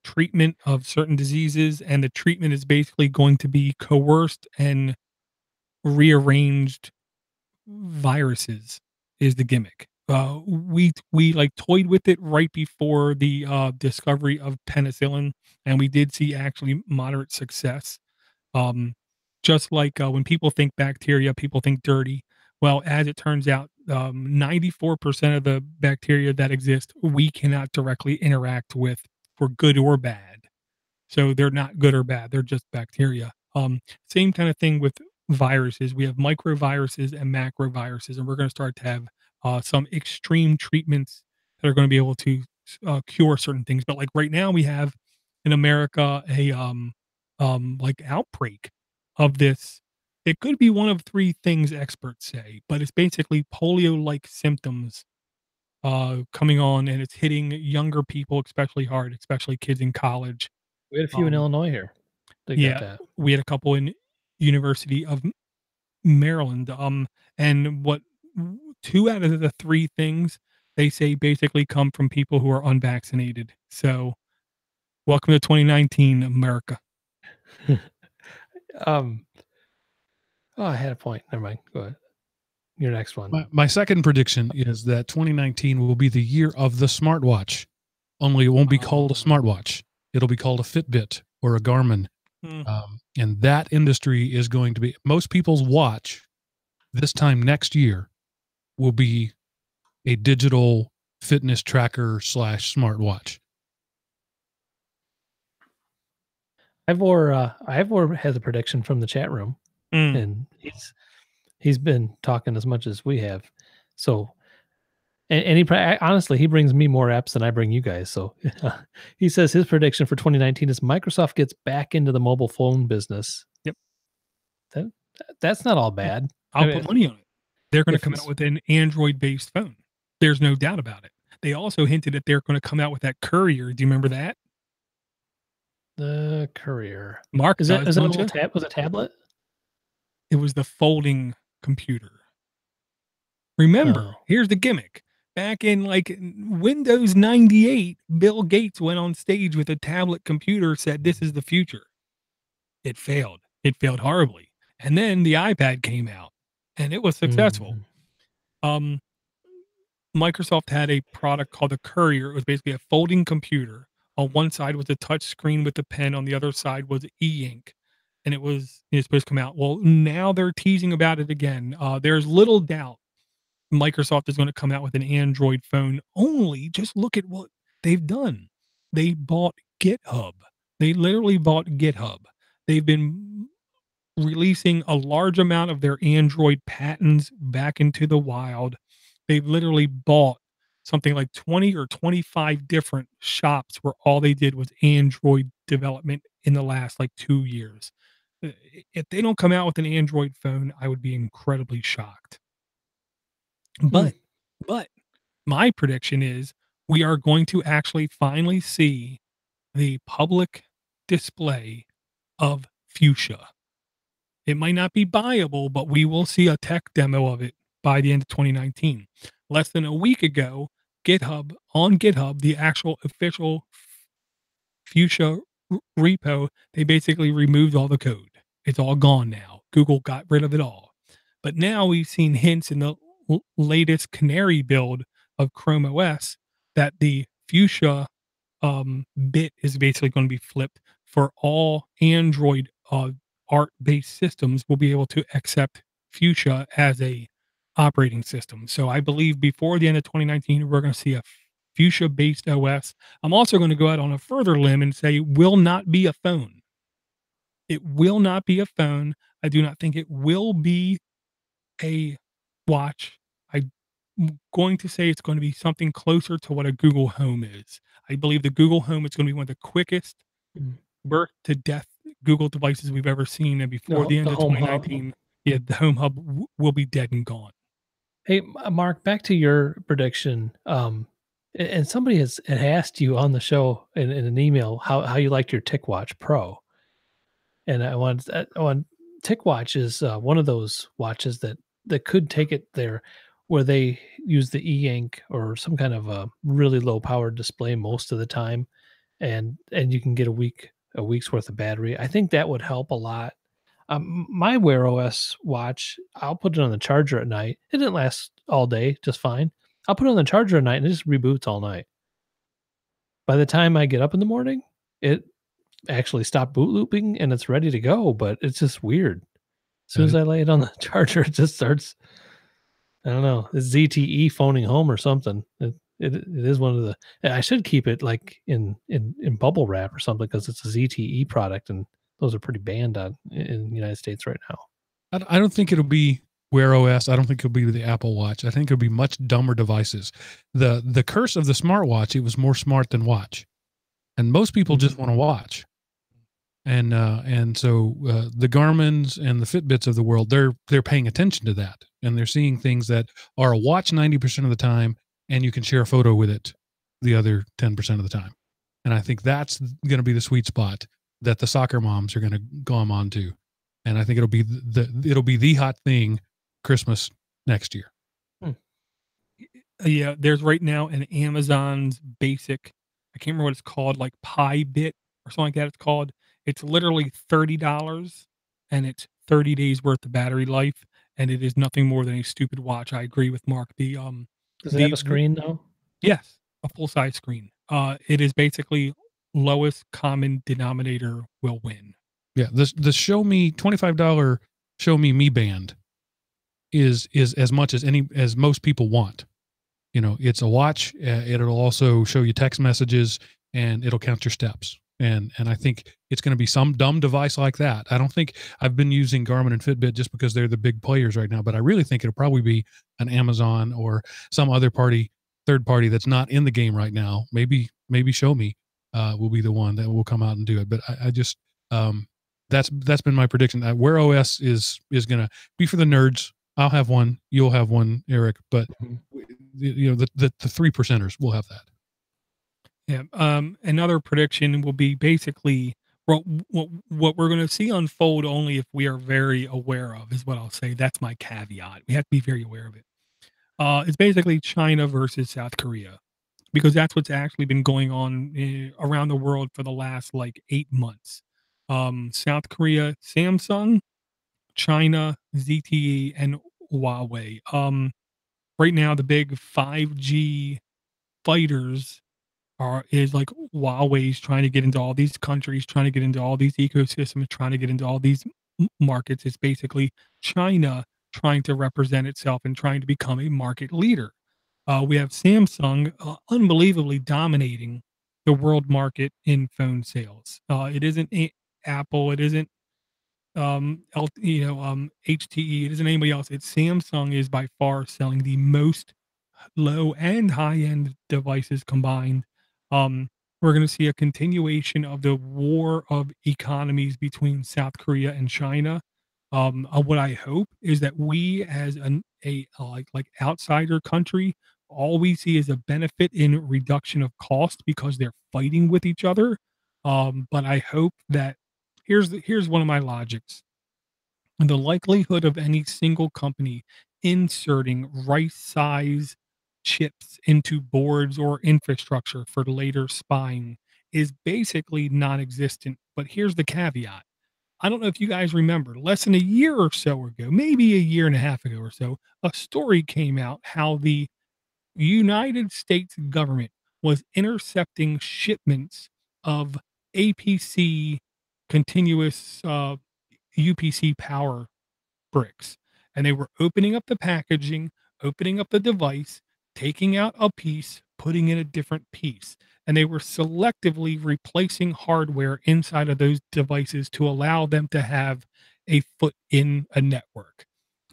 treatment of certain diseases, and the treatment is basically going to be coerced and rearranged viruses is the gimmick. We like toyed with it right before the discovery of penicillin, and we did see actually moderate success. Just like when people think bacteria, people think dirty. Well, as it turns out, 94% of the bacteria that exist, we cannot directly interact with for good or bad. So they're not good or bad. They're just bacteria. Same kind of thing with viruses. We have microviruses and macroviruses, and we're going to start to have some extreme treatments that are going to be able to cure certain things. But like right now, we have in America a like outbreak of this. It could be one of three things experts say, but it's basically polio-like symptoms coming on, and it's hitting younger people especially hard, especially kids in college. We had a few in Illinois here. We had a couple in University of Maryland. And what 2 out of the 3 things they say basically come from people who are unvaccinated. So, welcome to 2019, America. I had a point. Never mind. Go ahead. Your next one. My second prediction is that 2019 will be the year of the smartwatch. Only it won't be called a smartwatch. It'll be called a Fitbit or a Garmin. And that industry is going to be, most people's watch this time next year will be a digital fitness tracker / smartwatch. Ivor has a prediction from the chat room, and he's been talking as much as we have. So, and he honestly, he brings me more apps than I bring you guys. So he says his prediction for 2019 is Microsoft gets back into the mobile phone business. Yep. That's not all bad. I'll put money on it. They're going to come out with an Android-based phone. There's no doubt about it. They also hinted that they're going to come out with that Courier. Do you remember that? The Courier. Mark, is it a little was it a tablet? It was the folding computer. Remember, here's the gimmick. Back in like Windows 98, Bill Gates went on stage with a tablet computer, said this is the future. It failed. It failed horribly. And then the iPad came out, and it was successful. Mhm. Microsoft had a product called the Courier. It was basically a folding computer. On one side was a touch screen with a pen. On the other side was e-ink. And it was supposed to come out. Well, now they're teasing about it again. There's little doubt Microsoft is going to come out with an Android phone. Only just look at what they've done. They bought GitHub. They literally bought GitHub. They've been releasing a large amount of their Android patents back into the wild. They've literally bought something like 20 or 25 different shops where all they did was Android development in the last like 2 years. If they don't come out with an Android phone, I would be incredibly shocked. But but my prediction is we are going to actually finally see the public display of Fuchsia. It might not be buyable, but we will see a tech demo of it by the end of 2019. Less than a week ago, on GitHub, the actual official Fuchsia repo, they basically removed all the code. It's all gone now. Google got rid of it all. But now we've seen hints in the latest Canary build of Chrome OS that the Fuchsia bit is basically going to be flipped for all Android art-based systems will be able to accept Fuchsia as a operating system. So I believe before the end of 2019, we're going to see a Fuchsia-based OS. I'm also going to go out on a further limb and say will not be a phone. It will not be a phone. I do not think it will be a watch. I'm going to say it's going to be something closer to what a Google Home is. I believe the Google Home is going to be one of the quickest Mm. birth to death Google devices we've ever seen. And before the end The of Home Hub. 2019, yeah, the Home Hub will be dead and gone. Hey, Mark, back to your prediction. And somebody had asked you on the show in an email how you liked your TicWatch Pro. And I want TicWatch is one of those watches that could take it there, where they use the e-ink or some kind of a really low powered display most of the time, and you can get a week's worth of battery. I think that would help a lot. My Wear OS watch, I'll put it on the charger at night. It didn't last all day, just fine. I'll put it on the charger at night and it just reboots all night. By the time I get up in the morning, it actually stopped boot looping and it's ready to go, but it's just weird. As soon as I lay it on the charger, it just starts, I don't know, it's ZTE phoning home or something. It is one of the, I should keep it like in bubble wrap or something because it's a ZTE product and those are pretty banned in the United States right now. I don't think it'll be Wear OS. I don't think it'll be the Apple Watch. I think it'll be much dumber devices. The curse of the smartwatch, it was more smart than watch. And most people just want to watch. And so the Garmins and the Fitbits of the world, they're paying attention to that. And they're seeing things that are a watch 90% of the time, and you can share a photo with it the other 10% of the time. And I think that's going to be the sweet spot that the soccer moms are going to glom onto. And I think it'll be the hot thing Christmas next year. Yeah, there's right now an Amazon's basic, I can't remember what it's called, like Pi Bit or something like that it's called. It's literally $30 and it's 30 days worth of battery life, and it is nothing more than a stupid watch. I agree with Mark. Does it have a screen though? Yes, a full-size screen. It is basically lowest common denominator will win. Yeah, the Show Me $25 Show Me Mi Band is as much as most people want. You know, it's a watch. It'll also show you text messages and it'll count your steps. And I think it's going to be some dumb device like that. I don't think I've been using Garmin and Fitbit just because they're the big players right now, but I really think it'll probably be an Amazon or some other third party that's not in the game right now. Maybe Show Me will be the one that will come out and do it. But I just that's been my prediction. Wear OS is going to be for the nerds. I'll have one. You'll have one, Eric. But you know, the 3%ers will have that. Yeah. Another prediction will be basically what we're going to see unfold only if we are very aware of is what I'll say. That's my caveat. We have to be very aware of it. It's basically China versus South Korea, because that's what's actually been going on around the world for the last like 8 months. South Korea, Samsung, China, ZTE, and Huawei. Right now, the big 5G fighters is like Huawei's trying to get into all these countries, trying to get into all these ecosystems, trying to get into all these markets. It's basically China trying to represent itself and trying to become a market leader. We have Samsung unbelievably dominating the world market in phone sales. It isn't Apple. It isn't HTE. It isn't anybody else. It's Samsung is by far selling the most low and high end devices combined. We're going to see a continuation of the war of economies between South Korea and China. What I hope is that we, as like outsider country, all we see is a benefit in reduction of cost because they're fighting with each other. But I hope that here's one of my logics: the likelihood of any single company inserting right size chips into boards or infrastructure for later spying is basically non-existent. But here's the caveat. I don't know if you guys remember, less than a year or so ago, maybe a year and a half ago or so, a story came out how the United States government was intercepting shipments of APC continuous UPC power bricks, and they were opening up the packaging, opening up the device, taking out a piece, putting in a different piece, and they were selectively replacing hardware inside of those devices to allow them to have a foot in a network.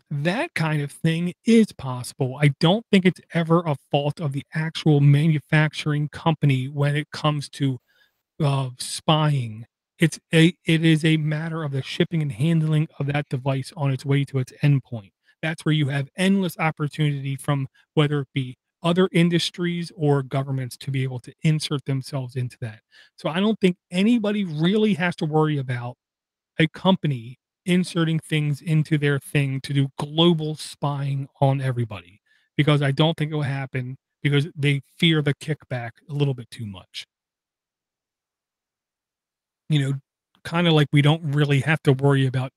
That kind of thing is possible. I don't think it's ever a fault of the actual manufacturing company when it comes to spying. It is a matter of the shipping and handling of that device on its way to its endpoint. That's where you have endless opportunity from whether it be other industries or governments to be able to insert themselves into that. So I don't think anybody really has to worry about a company inserting things into their thing to do global spying on everybody, because I don't think it will happen because they fear the kickback a little bit too much. You know, kind of like we don't really have to worry about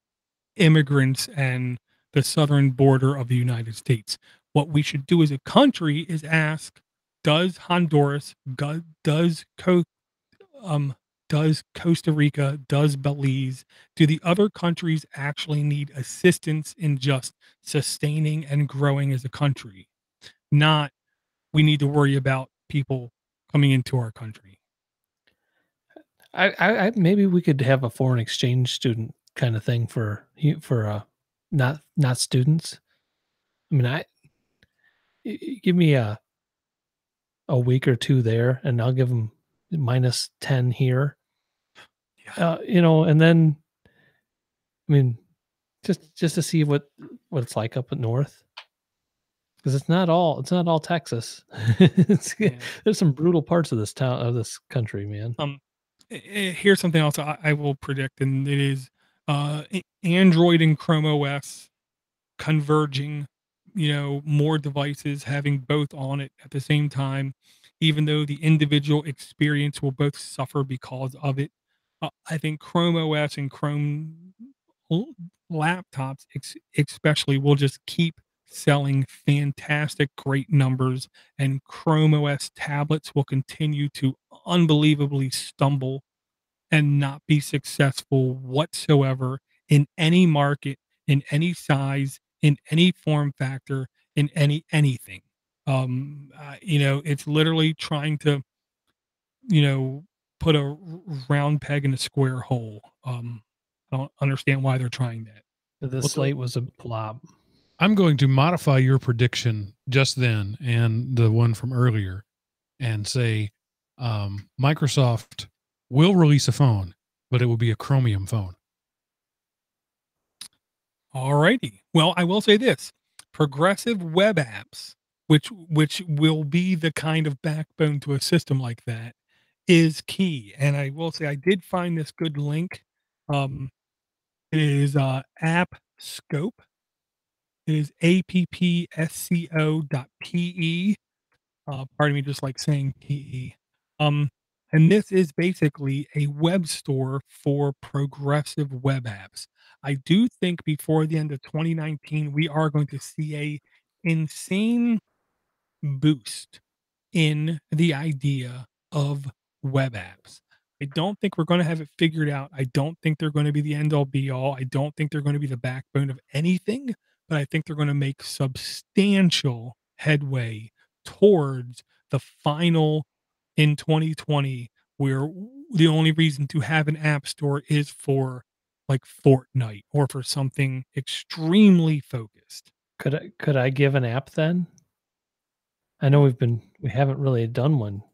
immigrants and the southern border of the United States. What we should do as a country is ask, does Honduras, um, does Costa Rica, does Belize, do the other countries actually need assistance in just sustaining and growing as a country? Not we need to worry about people coming into our country. I maybe we could have a foreign exchange student kind of thing for not students. I mean, give me a week or two there, and I'll give them -10 here. Yeah. And then I mean, just to see what it's like up at north, because it's not all Texas. Yeah. There's some brutal parts of this country, man. Here's something else I will predict, and it is Android and Chrome OS converging, more devices having both on it at the same time, even though the individual experience will both suffer because of it. I think Chrome OS and Chrome l- laptops, especially, will just keep selling fantastic, great numbers, and Chrome OS tablets will continue to unbelievably stumble and not be successful whatsoever in any market, in any size, in any form factor, in anything. It's literally trying to, you know, put a round peg in a square hole. I don't understand why they're trying that. The Well, slate was a flop. I'm going to modify your prediction just then and the one from earlier and say Microsoft will release a phone, but it will be a Chromium phone. All righty. Well, I will say this: progressive web apps, which will be the kind of backbone to a system like that, is key. And I will say I did find this good link. It is App Scope. It is appsco.pe. Pardon me, just like saying PE. And this is basically a web store for progressive web apps. I do think before the end of 2019, we are going to see a insane boost in the idea of web apps. I don't think we're going to have it figured out. I don't think they're going to be the end all be all. I don't think they're going to be the backbone of anything, but I think they're going to make substantial headway towards the final in 2020, where the only reason to have an app store is for like Fortnite or for something extremely focused. Could I give an app then? I know we haven't really done one.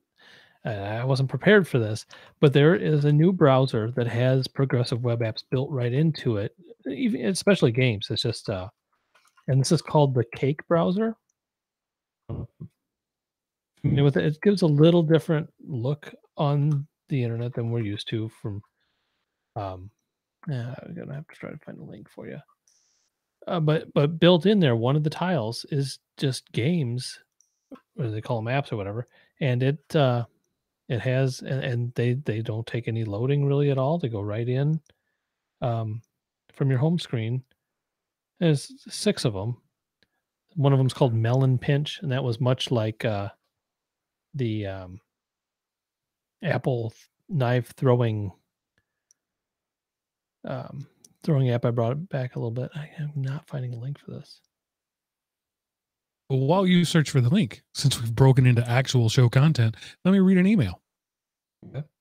I wasn't prepared for this, but there is a new browser that has progressive web apps built right into it, even especially games. It's just and this is called the Cake browser. With it gives a little different look on the internet than we're used to from I'm gonna have to try to find a link for you. But built in there, one of the tiles is just games, or they call them apps or whatever, and it has and they don't take any loading really at all. They go right in from your home screen. There's 6 of them. One of them's called Melon Pinch, and that was much like the Apple knife throwing app. I brought it back a little bit. I am not finding a link for this. Well, while you search for the link, since we've broken into actual show content, let me read an email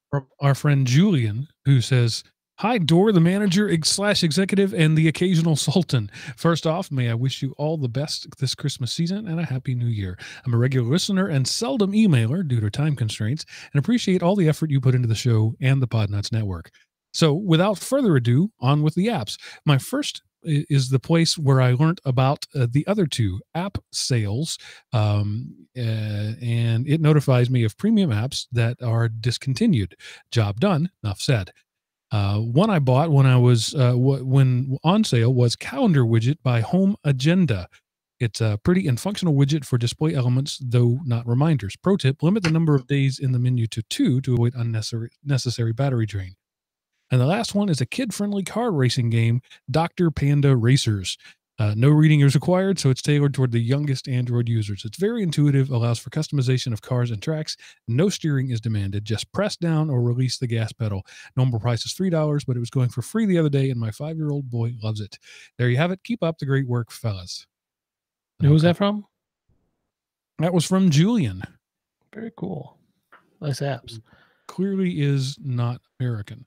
from our friend Julian, who says, "Hi, Dor, the manager / executive and the occasional sultan. First off, may I wish you all the best this Christmas season and a happy new year. I'm a regular listener and seldom emailer due to time constraints, and appreciate all the effort you put into the show and the Podnutz network. So without further ado, on with the apps. My first is the place where I learned about the other two, app sales, and it notifies me of premium apps that are discontinued. Job done, enough said. One I bought when I was when on sale was Calendar Widget by Home Agenda. It's a pretty and functional widget for display elements, though not reminders. Pro tip, limit the number of days in the menu to 2 to avoid unnecessary battery drain. And the last one is a kid-friendly car racing game, Dr. Panda Racers. No reading is required, so it's tailored toward the youngest Android users. It's very intuitive, allows for customization of cars and tracks. No steering is demanded. Just press down or release the gas pedal. Normal price is $3, but it was going for free the other day, and my 5-year-old boy loves it. There you have it. Keep up the great work, fellas." Who's that from? That was from Julian. Very cool. Nice apps. Clearly is not American.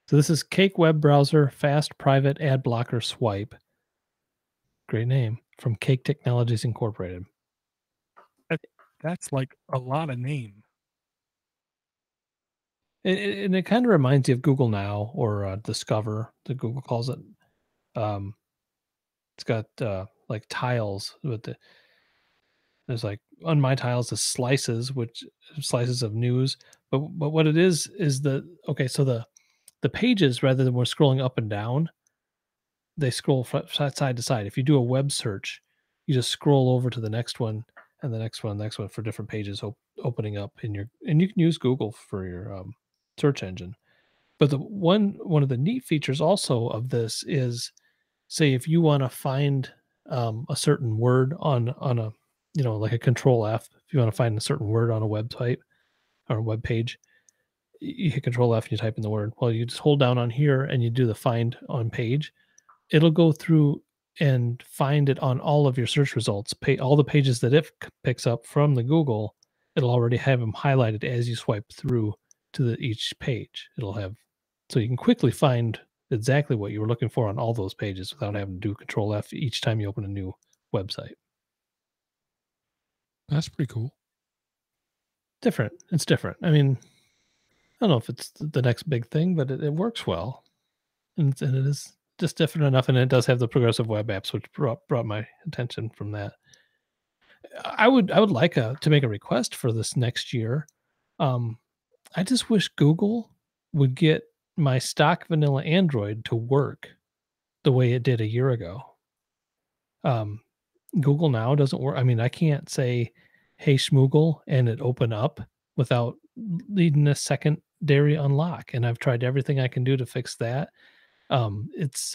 So this is Cake web browser, fast private ad blocker swipe. Great name, from Cake Technologies Incorporated. That's like a lot of name. And it kind of reminds you of Google Now or Discover, that Google calls it. It's got like tiles with there's like on my tiles the slices, which slices of news. But what it is so the pages, rather than we're scrolling up and down, they scroll side to side. If you do a web search, you just scroll over to the next one and the next one for different pages opening up and you can use Google for your search engine. But the one of the neat features also of this is, say if you want to find a certain word on a like a control F, if you want to find a certain word on a website or a web page, you hit control F and you type in the word. Well, you just hold down on here and you do the find on page. It'll go through and find it on all of your search results. All the pages that it picks up from the Google, it'll already have them highlighted as you swipe through to each page. It'll have, so you can quickly find exactly what you were looking for on all those pages without having to do control F each time you open a new website. That's pretty cool. Different. It's different. I mean, I don't know if it's the next big thing, but it works well. And it is just different enough. And it does have the progressive web apps, which brought my attention from that. I would like to make a request for this next year. I just wish Google would get my stock vanilla Android to work the way it did a year ago. Google Now doesn't work. I mean, I can't say, "Hey, Schmoogle," and it open up without needing a secondary unlock, and I've tried everything I can do to fix that. It's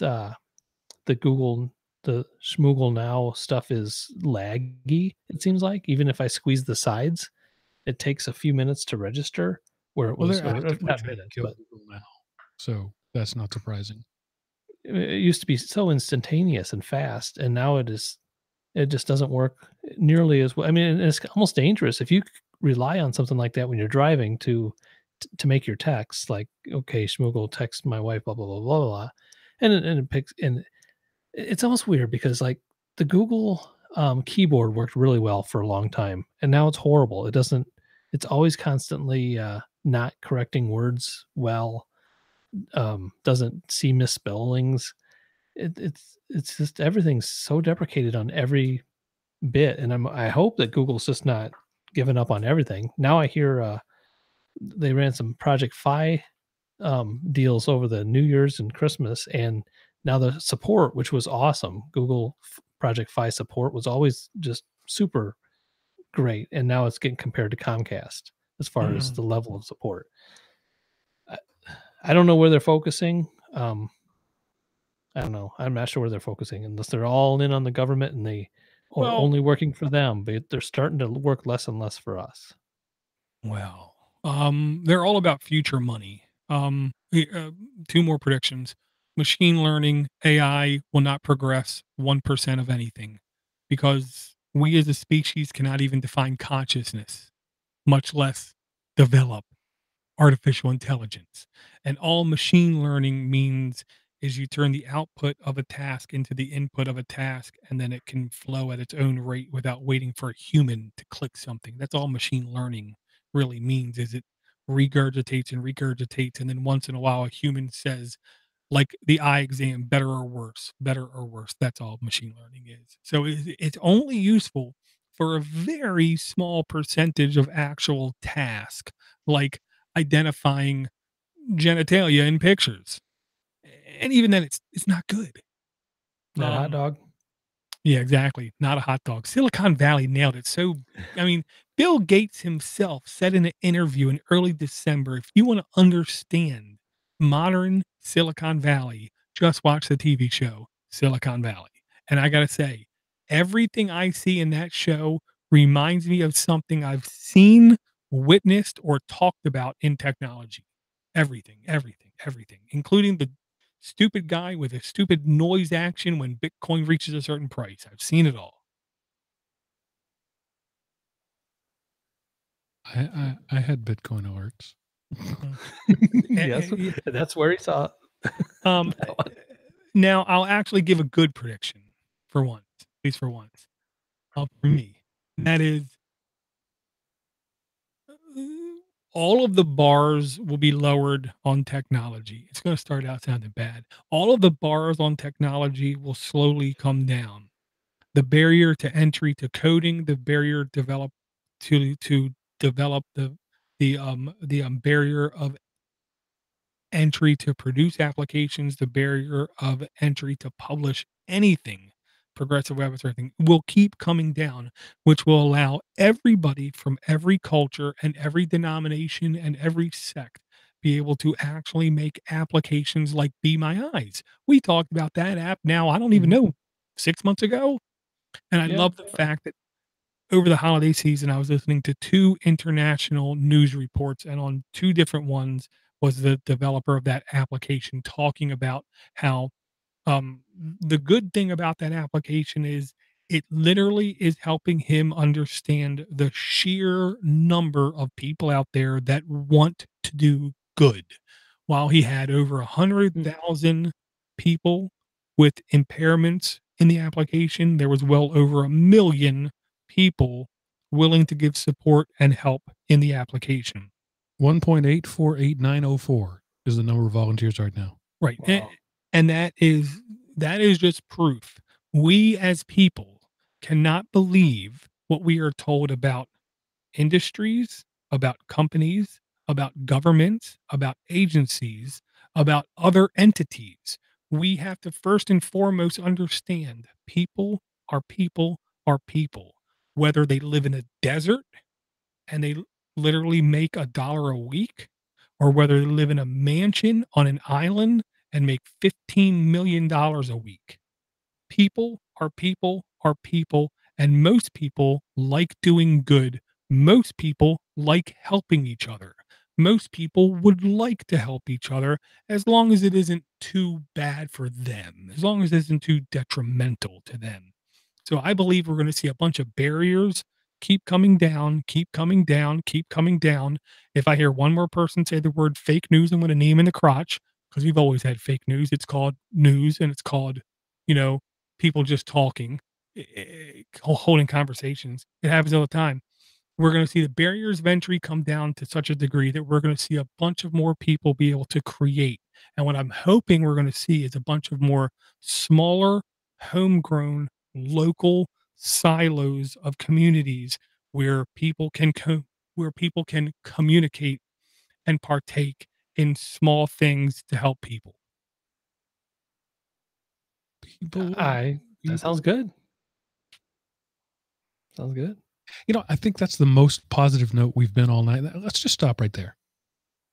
the Schmoogle Now stuff is laggy, it seems like. Even if I squeeze the sides, it takes a few minutes to register where it Well, was, they're or actively not trying to minutes, kill but Google now, so that's not surprising. it used to be so instantaneous and fast, and now it just doesn't work nearly as well. I mean, and it's almost dangerous if you rely on something like that when you're driving to make your text, like, okay, Schmoogle, text my wife, blah blah blah blah blah, and it picks, and it's almost weird because like the Google keyboard worked really well for a long time, and now it's horrible. It doesn't. It's always constantly not correcting words well. Doesn't see misspellings. It's just everything's so deprecated on every bit, and I hope that Google's just not giving up on everything. Now I hear they ran some Project Fi deals over the New Year's and Christmas, and now the support, which was awesome, Project Fi support was always just super great, and now it's getting compared to Comcast as far as Mhm. the level of support. I, I don't know where they're focusing. I don't know. I'm not sure where they're focusing unless they're all in on the government and they are Well, only working for them, but they're starting to work less and less for us. well, they're all about future money. Two more predictions. Machine learning, AI will not progress 1% of anything because we as a species cannot even define consciousness, much less develop artificial intelligence. And all machine learning means is you turn the output of a task into the input of a task, and then it can flow at its own rate without waiting for a human to click something. That's all machine learning really means is it regurgitates and regurgitates, and then once in a while a human says, like the eye exam, better or worse, better or worse. That's all machine learning is. So it's only useful for a very small percentage of actual task, like identifying genitalia in pictures. And even then it's not good. Not a hot Um, dog. yeah, exactly. Not a hot dog. Silicon Valley nailed it. So, I mean, Bill Gates himself said in an interview in early December, if you want to understand modern Silicon Valley, just watch the TV show Silicon Valley. And I got to say, everything I see in that show reminds me of something I've seen, witnessed, or talked about in technology. Everything, everything, everything, including the stupid guy with a stupid noise action when Bitcoin reaches a certain price. I've seen it all. I had Bitcoin alerts. Mm. Yes, Yeah. that's where he saw Um, that one. Now I'll actually give a good prediction for once, at least for once, for me. And that is uh, all of the bars will be lowered on technology. It's going to start out sounding bad. All of the bars on technology will slowly come down. The barrier to entry to coding, the barrier to develop the barrier of entry to produce applications, the barrier of entry to publish anything, progressive web or anything, will keep coming down, which will allow everybody from every culture and every denomination and every sect be able to actually make applications like Be My Eyes. We talked about that app now, I don't even Mhm. know, 6 months ago. And I Yeah. love the fact that over the holiday season, I was listening to 2 international news reports, and on 2 different ones was the developer of that application talking about how, the good thing about that application is it literally is helping him understand the sheer number of people out there that want to do good. While he had over Mm. 100,000 people with impairments in the application, there was well over 1,000,000 people willing to give support and help in the application. 1.848904 is the number of volunteers right now. Right, Wow. and that is just proof. We as people cannot believe what we are told about industries, about companies, about governments, about agencies, about other entities. We have to first and foremost understand people are people are people, whether they live in a desert and they literally make $1 a week, or whether they live in a mansion on an island and make $15 million a week. People are people are people, and most people like doing good. Most people like helping each other. Most people would like to help each other as long as it isn't too bad for them, as long as it isn't too detrimental to them. So I believe we're going to see a bunch of barriers keep coming down, keep coming down, keep coming down. If I hear one more person say the word fake news, I'm going to knee him in the crotch, because we've always had fake news. It's called news, and it's called, you know, people just talking, holding conversations. It happens all the time. We're going to see the barriers of entry come down to such a degree that we're going to see a bunch of more people be able to create. And what I'm hoping we're going to see is a bunch of more smaller, homegrown, local silos of communities where people can where people can communicate and partake in small things to help people. That sounds good. Sounds good. I think that's the most positive note we've been all night. Let's just stop right there.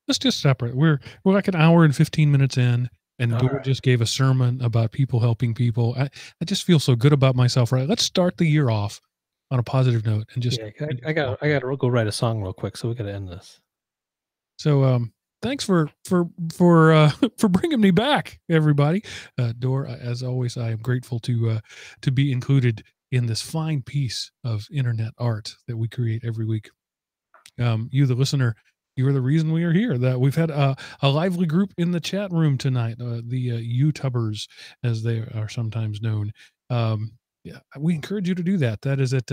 Let's just stop right. We're like an hour and 15 minutes in, and Dora just gave a sermon about people helping people. I just feel so good about myself. Right. Let's start the year off on a positive note and just. Yeah, I got to go write a song real quick, so we got to end this. So thanks for bringing me back, everybody. Dora, as always, I am grateful to be included in this fine piece of internet art that we create every week. You, the listener, you are the reason we are here. That we've had a lively group in the chat room tonight, the YouTubers, as they are sometimes known. Yeah, we encourage you to do that. That is at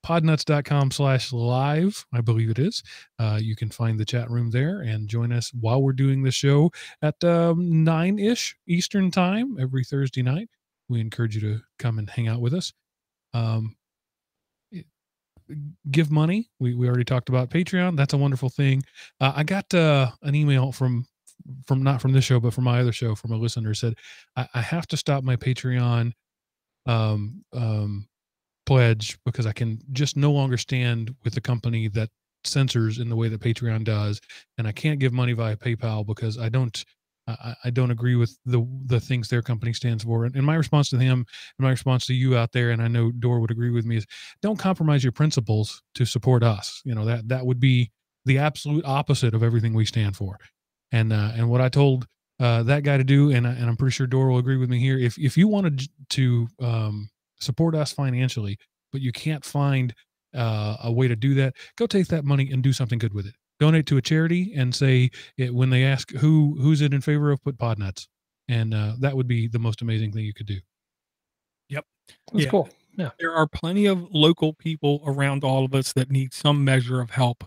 podnutz.com/live, I believe it is. You can find the chat room there and join us while we're doing the show at 9-ish Eastern time every Thursday night. We encourage you to come and hang out with us. Give money. We already talked about Patreon. That's a wonderful thing. I got an email from not from this show, but from my other show, from a listener, said I have to stop my Patreon pledge because I can just no longer stand with the company that censors in the way that Patreon does, and I can't give money via PayPal because I don't agree with the things their company stands for. And my response to him, and my response to you out there, and I know Dora would agree with me, is don't compromise your principles to support us. That would be the absolute opposite of everything we stand for. And what I told that guy to do, and I'm pretty sure Dora will agree with me here, if you wanted to support us financially, but you can't find a way to do that, go take that money and do something good with it. Donate to a charity and say when they ask who's it in favor of, put Podnutz, and that would be the most amazing thing you could do. Yep, that's cool. Yeah, there are plenty of local people around all of us that need some measure of help.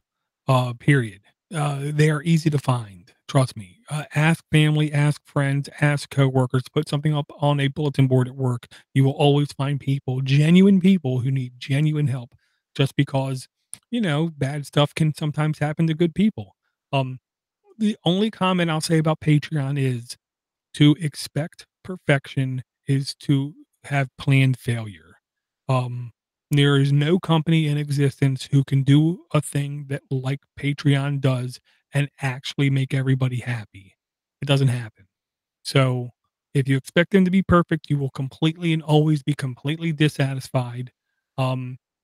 Period. They are easy to find. Trust me. Ask family, ask friends, ask coworkers. Put something up on a bulletin board at work. You will always find people, genuine people, who need genuine help. Just because bad stuff can sometimes happen to good people. The only comment I'll say about Patreon is to expect perfection is to have planned failure. There is no company in existence who can do a thing that like Patreon does and actually make everybody happy. It doesn't happen. So if you expect them to be perfect, you will completely and always be completely dissatisfied.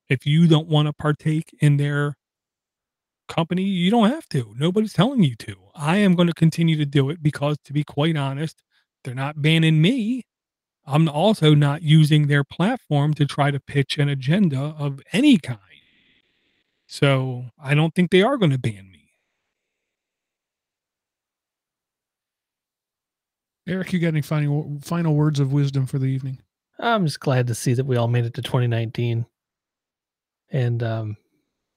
If you don't want to partake in their company, you don't have to. Nobody's telling you to. I am going to continue to do it because, to be quite honest, they're not banning me. I'm also not using their platform to try to pitch an agenda of any kind. So I don't think they are going to ban me. Eric, you got any final words of wisdom for the evening? I'm just glad to see that we all made it to 2019, and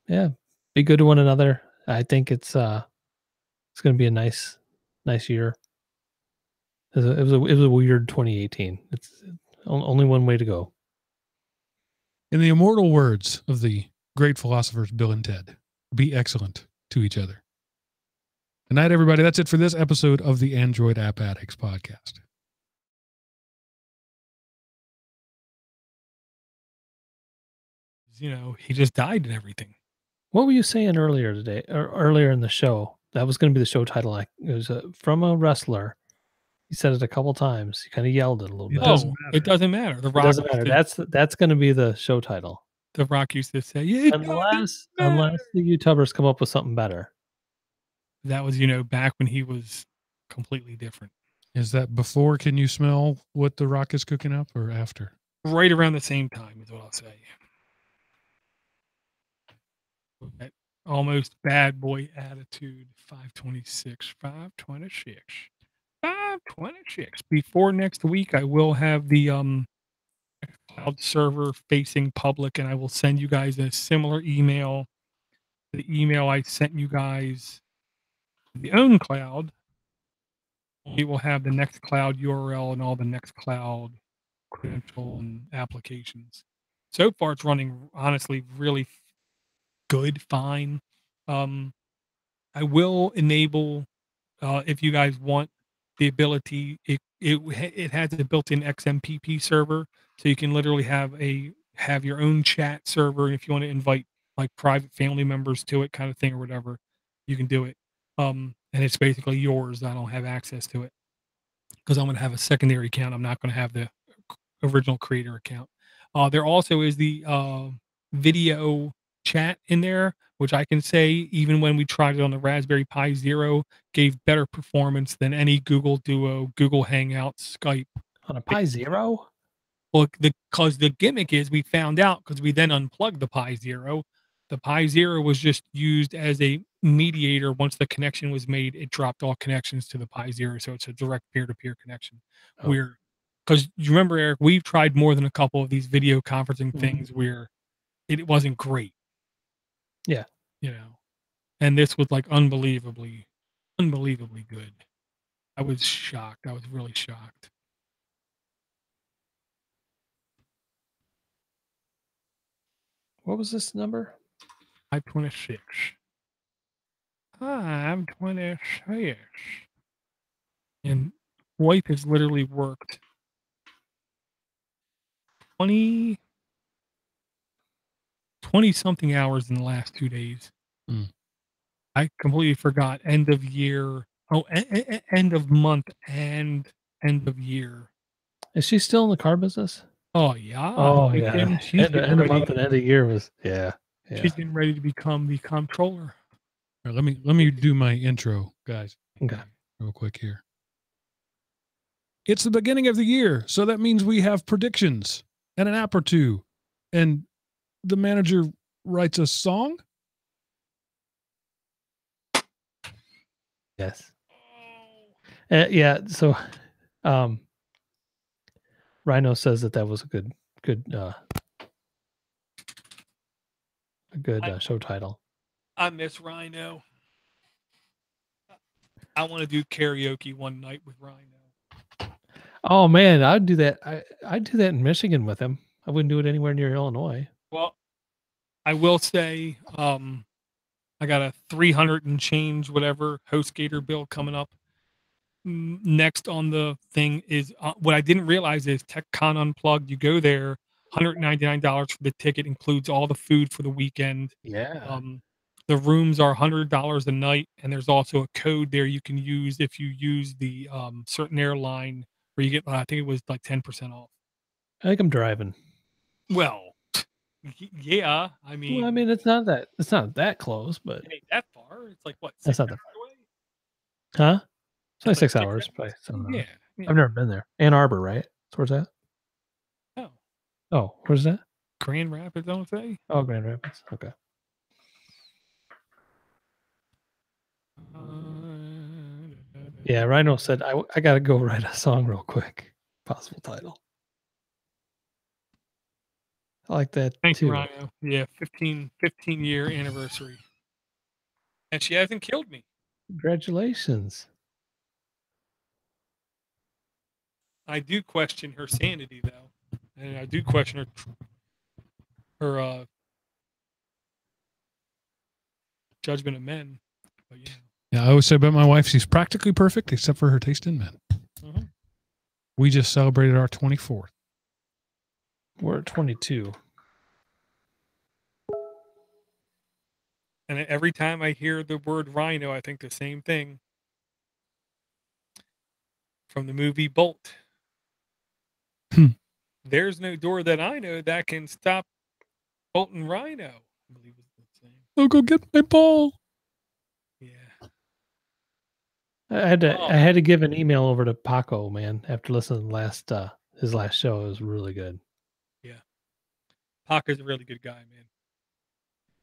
yeah, be good to one another. I think it's going to be a nice year. It was a weird 2018. It's only one way to go. In the immortal words of the great philosophers Bill and Ted, be excellent to each other. Good night, everybody. That's it for this episode of the Android App Addicts podcast. He just died and everything. What were you saying earlier today, or earlier in the show? That was going to be the show title. It was from a wrestler. He said it a couple times. He kind of yelled it a little It bit. doesn't It doesn't matter. It doesn't matter. That's going to be the show title. The Rock used to say, "Yeah, Unless the YouTubers come up with something better. that was back when he was completely different. Is that before Can You Smell What the Rock is cooking up, or after? Right around the same time is what I'll say. That almost bad boy attitude. 526. Before next week, I will have the cloud server facing public, and I will send you guys a similar email. The email I sent you guys, the own cloud. We will have the next cloud URL and all the next cloud credential and applications. So far, it's running honestly really good, fine. I will enable if you guys want the ability. It has a built-in XMPP server, so you can literally have your own chat server. And if you want to invite like private family members to it, kind of thing, or whatever, you can do it. And it's basically yours. I don't have access to it because I'm going to have a secondary account. I'm not going to have the original creator account. There also is the video chat in there, which I can say even when we tried it on the Raspberry Pi Zero, gave better performance than any Google Duo, Google Hangouts, Skype. On a Pi Zero? Well, because the gimmick is we found out because we then unplugged the Pi Zero. The Pi Zero was just used as a mediator. Once the connection was made, it dropped all connections to the Pi Zero, so it's a direct peer-to-peer connection. Oh. Because you remember, Eric, we've tried more than a couple of these video conferencing things where it wasn't great. Yeah. And this was like unbelievably good. I was shocked. I was really shocked. What was this number? 526. 526. And wife has literally worked 20 something hours in the last 2 days. I completely forgot end of year. End of month and end of year. Is she still in the car business? Oh yeah. Oh yeah. She's End of month and end of year was She's getting ready to become the comptroller. All right, let me do my intro, guys. Okay. Real quick here. It's the beginning of the year, so that means we have predictions and an app or two. And the manager writes a song. Yes. Yeah. So, Rhino says that was a good show title. I miss Rhino. I want to do karaoke one night with Rhino. Oh man, I'd do that. I'd do that in Michigan with him. I wouldn't do it anywhere near Illinois. Well, I will say, I got a 300 and change whatever HostGator bill coming up. Next on the thing is what I didn't realize is TechCon Unplugged. You go there, $199 for the ticket, includes all the food for the weekend. Yeah. The rooms are $100 a night, and there's also a code there you can use if you use the certain airline where you get, I think it was like 10% off. I think I'm driving. Well, yeah. I mean, it's not that close, but it ain't that far. It's like what? That's not that far away. Huh? It's like 6 6 hours. Probably 7 hours. Yeah. I've never been there. Ann Arbor, right? Where's that? Oh, where's that? Grand Rapids, I don't say. Oh, Grand Rapids. Okay. Yeah, Rhino said I gotta go write a song real quick. Possible title. I like that Thank too. you, Rhino. Yeah, 15-year anniversary. And she hasn't killed me. Congratulations. I do question her sanity, though. And I do question her judgment of men. But yeah. Yeah, I always say about my wife, she's practically perfect except for her taste in men. Mm-hmm. We just celebrated our 24th. We're at 22. And every time I hear the word rhino, I think the same thing. From the movie Bolt. There's no door that I know that can stop Bolt and Rhino. I believe it's the same. Oh, go get my ball. Yeah. I had to give an email over to Paco, man, after listening to his last show. It was really good. Yeah. Paco's a really good guy, man.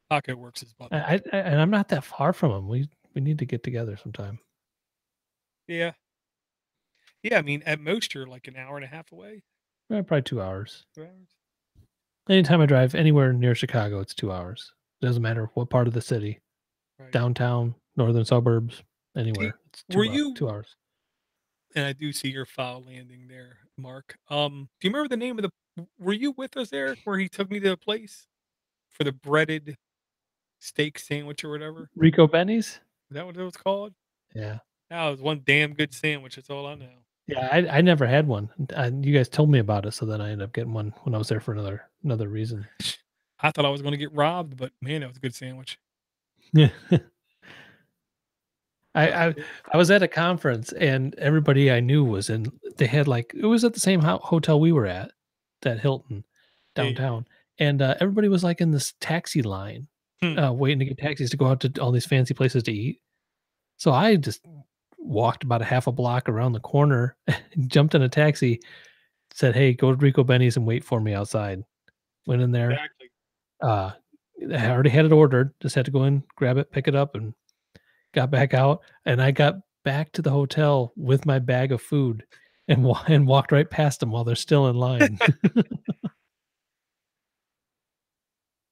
Paco works his butt off. And I'm not that far from him. We need to get together sometime. Yeah. Yeah, I mean, at most you're like an hour and a half away. Probably 2 hours. 2 hours. Anytime I drive anywhere near Chicago, it's 2 hours. Doesn't matter what part of the city, Right. downtown, northern suburbs, anywhere. It's 2 hours. And I do see your file landing there, Mark. Do you remember the name of were you with us there where he took me to the place for the breaded steak sandwich or whatever? Rico Benny's? Is that what it was called? Yeah. That was one damn good sandwich. That's all I know. Yeah, I never had one. You guys told me about it, so then I ended up getting one when I was there for another reason. I thought I was going to get robbed, but man, that was a good sandwich. Yeah. I was at a conference and everybody I knew was in. They had it was at the same hotel we were at, that Hilton downtown, and everybody was in this taxi line, waiting to get taxis to go out to all these fancy places to eat. So I just walked about a half a block around the corner, jumped in a taxi, said, "Hey, go to Rico Benny's and wait for me outside." Went in there. Exactly. I already had it ordered. Just had to go in, grab it, pick it up, and got back out. And I got back to the hotel with my bag of food and walked right past them while they're still in line.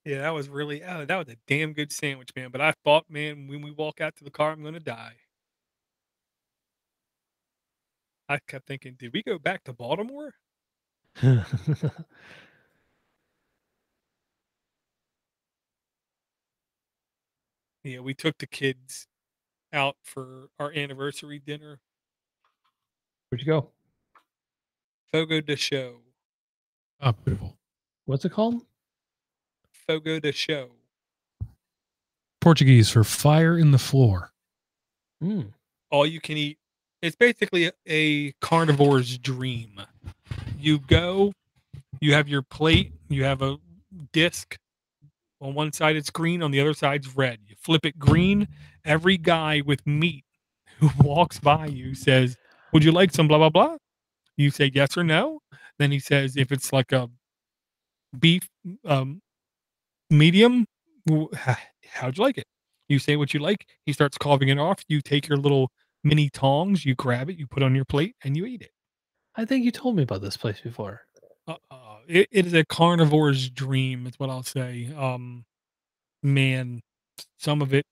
Yeah, that was a damn good sandwich, man. But I thought, man, when we walk out to the car, I'm going to die. I kept thinking, did we go back to Baltimore? Yeah, we took the kids out for our anniversary dinner. Where'd you go? Fogo de Show. Oh, beautiful. What's it called? Fogo de Show. Portuguese for fire in the floor. All you can eat. It's basically a carnivore's dream. You go, you have your plate, you have a disc. On one side it's green, on the other side's red. You flip it green. Every guy with meat who walks by you says, "Would you like some blah, blah, blah?" You say yes or no. Then he says, if it's like a beef medium, how'd you like it? You say what you like. He starts carving it off. You take your little mini tongs, you grab it, you put it on your plate, and you eat it. I think you told me about this place before. It is a carnivore's dream, is what I'll say. Man, some of it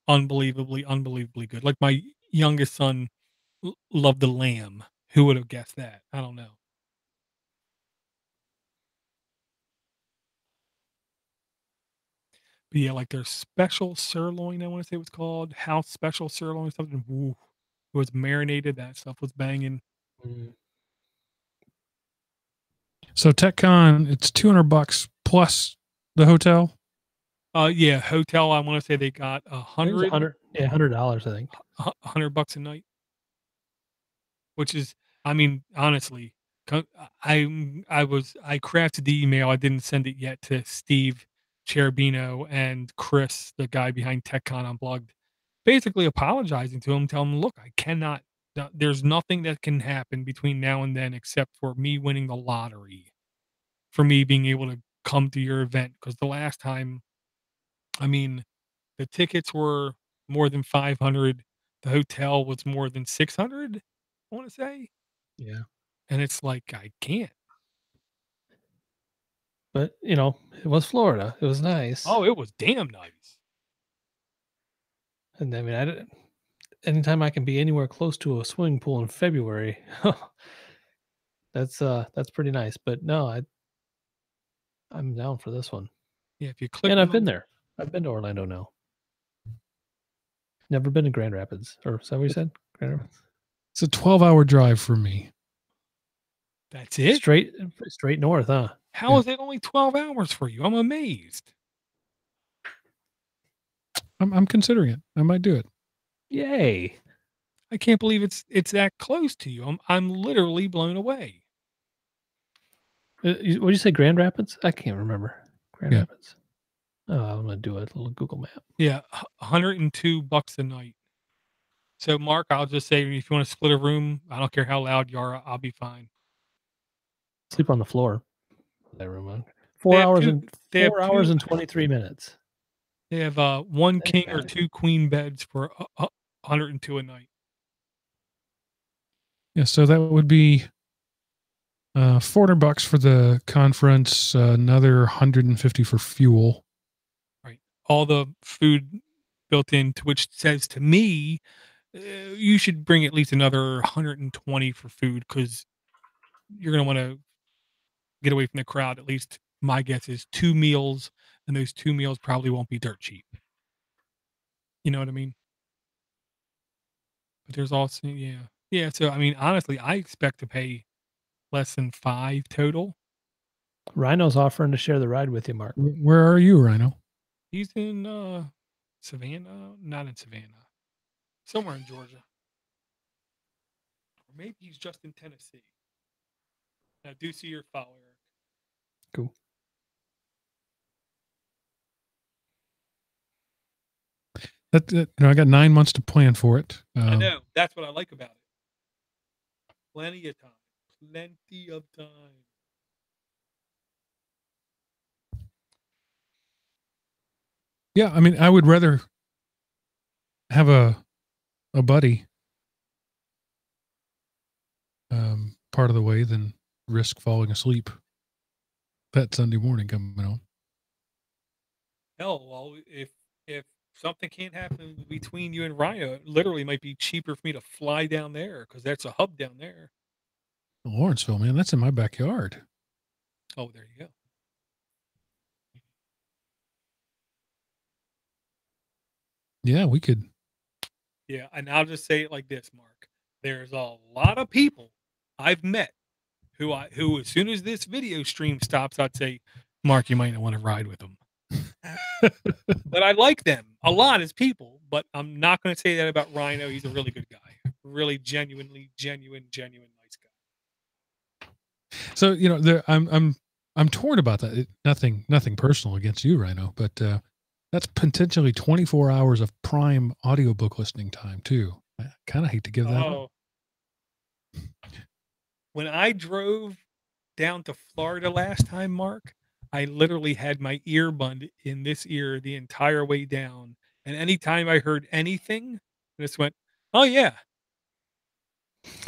unbelievably good. Like my youngest son loved the lamb. Who would have guessed that? I don't know. But yeah, like their special sirloin, I want to say it was called house special sirloin, something. Ooh, it was marinated. That stuff was banging. So TechCon, it's $200 plus the hotel. Yeah, hotel. I want to say they got $100. Yeah, $100. I think $100 a night. Which is, I mean, honestly, I crafted the email. I didn't send it yet to Steve Cherubino and Chris, the guy behind TechCon Unplugged, basically apologizing to him, telling him, look, I cannot. There's nothing that can happen between now and then except for me winning the lottery, for me being able to come to your event. Because the last time, I mean, the tickets were more than 500. The hotel was more than 600. I want to say. Yeah. And it's like, I can't. But, it was Florida. It was nice. Oh, it was damn nice. And I mean, anytime I can be anywhere close to a swimming pool in February, that's pretty nice. But no, I'm down for this one. Yeah, if you click. And I've been there. I've been to Orlando now. Never been to Grand Rapids. Or is that what you said? Grand Rapids? It's a 12-hour drive for me. That's it? Straight north, huh? How is it only 12 hours for you? I'm amazed. I'm considering it. I might do it. Yay! I can't believe it's that close to you. I'm literally blown away. What did you say, Grand Rapids? I can't remember. Grand Yeah. Rapids. Oh, I'm gonna do a little Google map. Yeah, $102 a night. So, Mark, I'll just say if you want to split a room, I don't care how loud you are, I'll be fine. Sleep on the floor. That room. They 4 have hours two- and they have 4 hours two- and 23 minutes. They have one Thank king or God. 2 queen beds for 102 a night. Yeah, so that would be $400 for the conference, another 150 for fuel. Right. All the food built into, which says to me, you should bring at least another 120 for food because you're going to want to get away from the crowd. At least my guess is 2 meals, and those 2 meals probably won't be dirt cheap. You know what I mean? But there's also, yeah. So I mean, honestly, I expect to pay less than 5 total. Rhino's offering to share the ride with you, Mark. Where are you, Rhino? He's in Savannah, not in Savannah, somewhere in Georgia, or maybe he's just in Tennessee. I do see your follow, Eric. Cool. I got 9 months to plan for it. I know. That's what I like about it. Plenty of time. Plenty of time. Yeah, I mean, I would rather have a buddy part of the way than risk falling asleep that Sunday morning coming home. Hell, well, if something can't happen between you and Rhino, it literally might be cheaper for me to fly down there because that's a hub down there. Lawrenceville, man, that's in my backyard. Oh, there you go. Yeah, we could. Yeah, and I'll just say it like this, Mark. There's a lot of people I've met who as soon as this video stream stops, I'd say, Mark, you might not want to ride with them. But I like them a lot as people, but I'm not going to say that about Rhino. He's a really good guy. Really genuine nice guy. So, I'm torn about that. Nothing personal against you, Rhino, but that's potentially 24 hours of prime audiobook listening time too. I kind of hate to give that up. When I drove down to Florida last time, Mark, I literally had my earbud in this ear the entire way down. And anytime I heard anything, I just went, oh, yeah.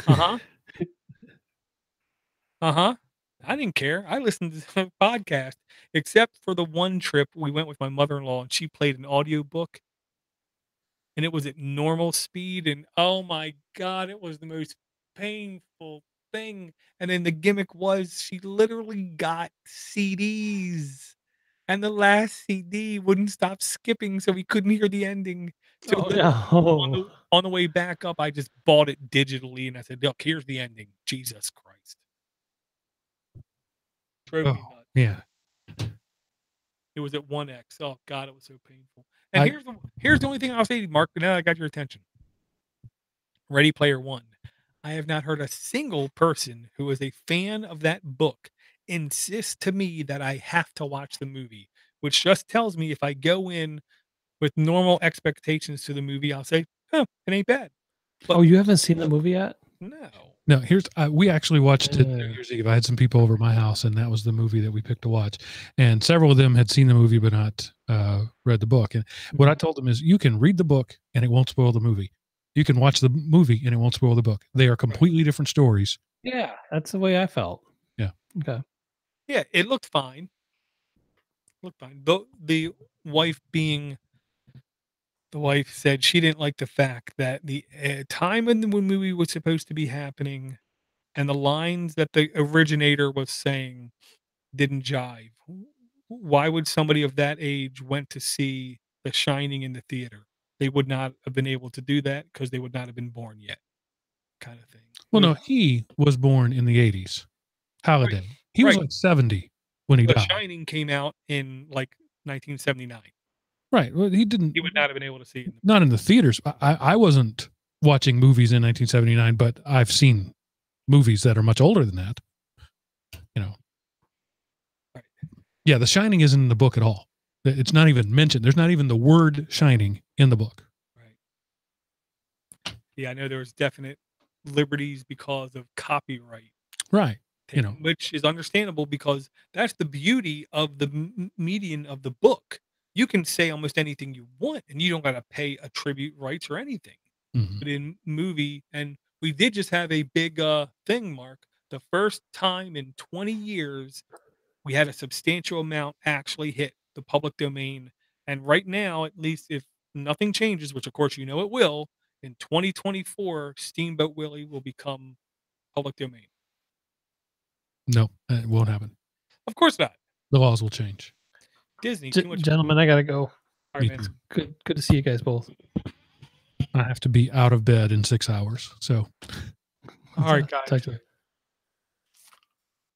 Uh-huh. Uh-huh. I didn't care. I listened to the podcast, except for the one trip we went with my mother-in-law, and she played an audiobook, and it was at normal speed, and oh my God, it was the most painful thing. And then the gimmick was she literally got CDs, and the last CD wouldn't stop skipping, so we couldn't hear the ending. So on the way back up, I just bought it digitally, and I said, look, here's the ending. Jesus Christ. Drove me nuts. Yeah. It was at 1x. Oh God, it was so painful. And here's the only thing I'll say to you, Mark, now I got your attention. Ready Player One. I have not heard a single person who is a fan of that book insist to me that I have to watch the movie, which just tells me if I go in with normal expectations to the movie, I'll say, oh, it ain't bad. But you haven't seen the movie yet? No. Here's we actually watched it New Year's Eve. I had some people over at my house, and that was the movie that we picked to watch. And several of them had seen the movie but not read the book. And what I told them is, you can read the book and it won't spoil the movie. You can watch the movie and it won't spoil the book. They are completely different stories. Yeah, that's the way I felt. Yeah. Okay. Yeah, it looked fine. The wife said she didn't like the fact that the time when the movie was supposed to be happening and the lines that the originator was saying didn't jive. Why would somebody of that age went to see The Shining in the theater? They would not have been able to do that because they would not have been born yet, kind of thing. Well, no, he was born in the 80s. Halliday. He was like 70 when he died. The Shining came out in like 1979. Right. Well, he didn't. He would not have been able to see it. Not in the theaters. I wasn't watching movies in 1979, but I've seen movies that are much older than that. You know. Right. Yeah, The Shining isn't in the book at all. It's not even mentioned. There's not even the word Shining in the book. Right. Yeah, I know there was definite liberties because of copyright. Right. You know, which is understandable because that's the beauty of the median of the book. You can say almost anything you want, and you don't got to pay attribute rights or anything. Mm-hmm. But in movie, and we did just have a big thing, Mark. The first time in 20 years, we had a substantial amount actually hit the public domain. And right now, at least if nothing changes, which of course you know it will, in 2024, Steamboat Willie will become public domain. No, it won't happen. Of course not. The laws will change. Disney, gentlemen, I gotta go. All right, Good to see you guys both. I have to be out of bed in 6 hours. So, all right, guys.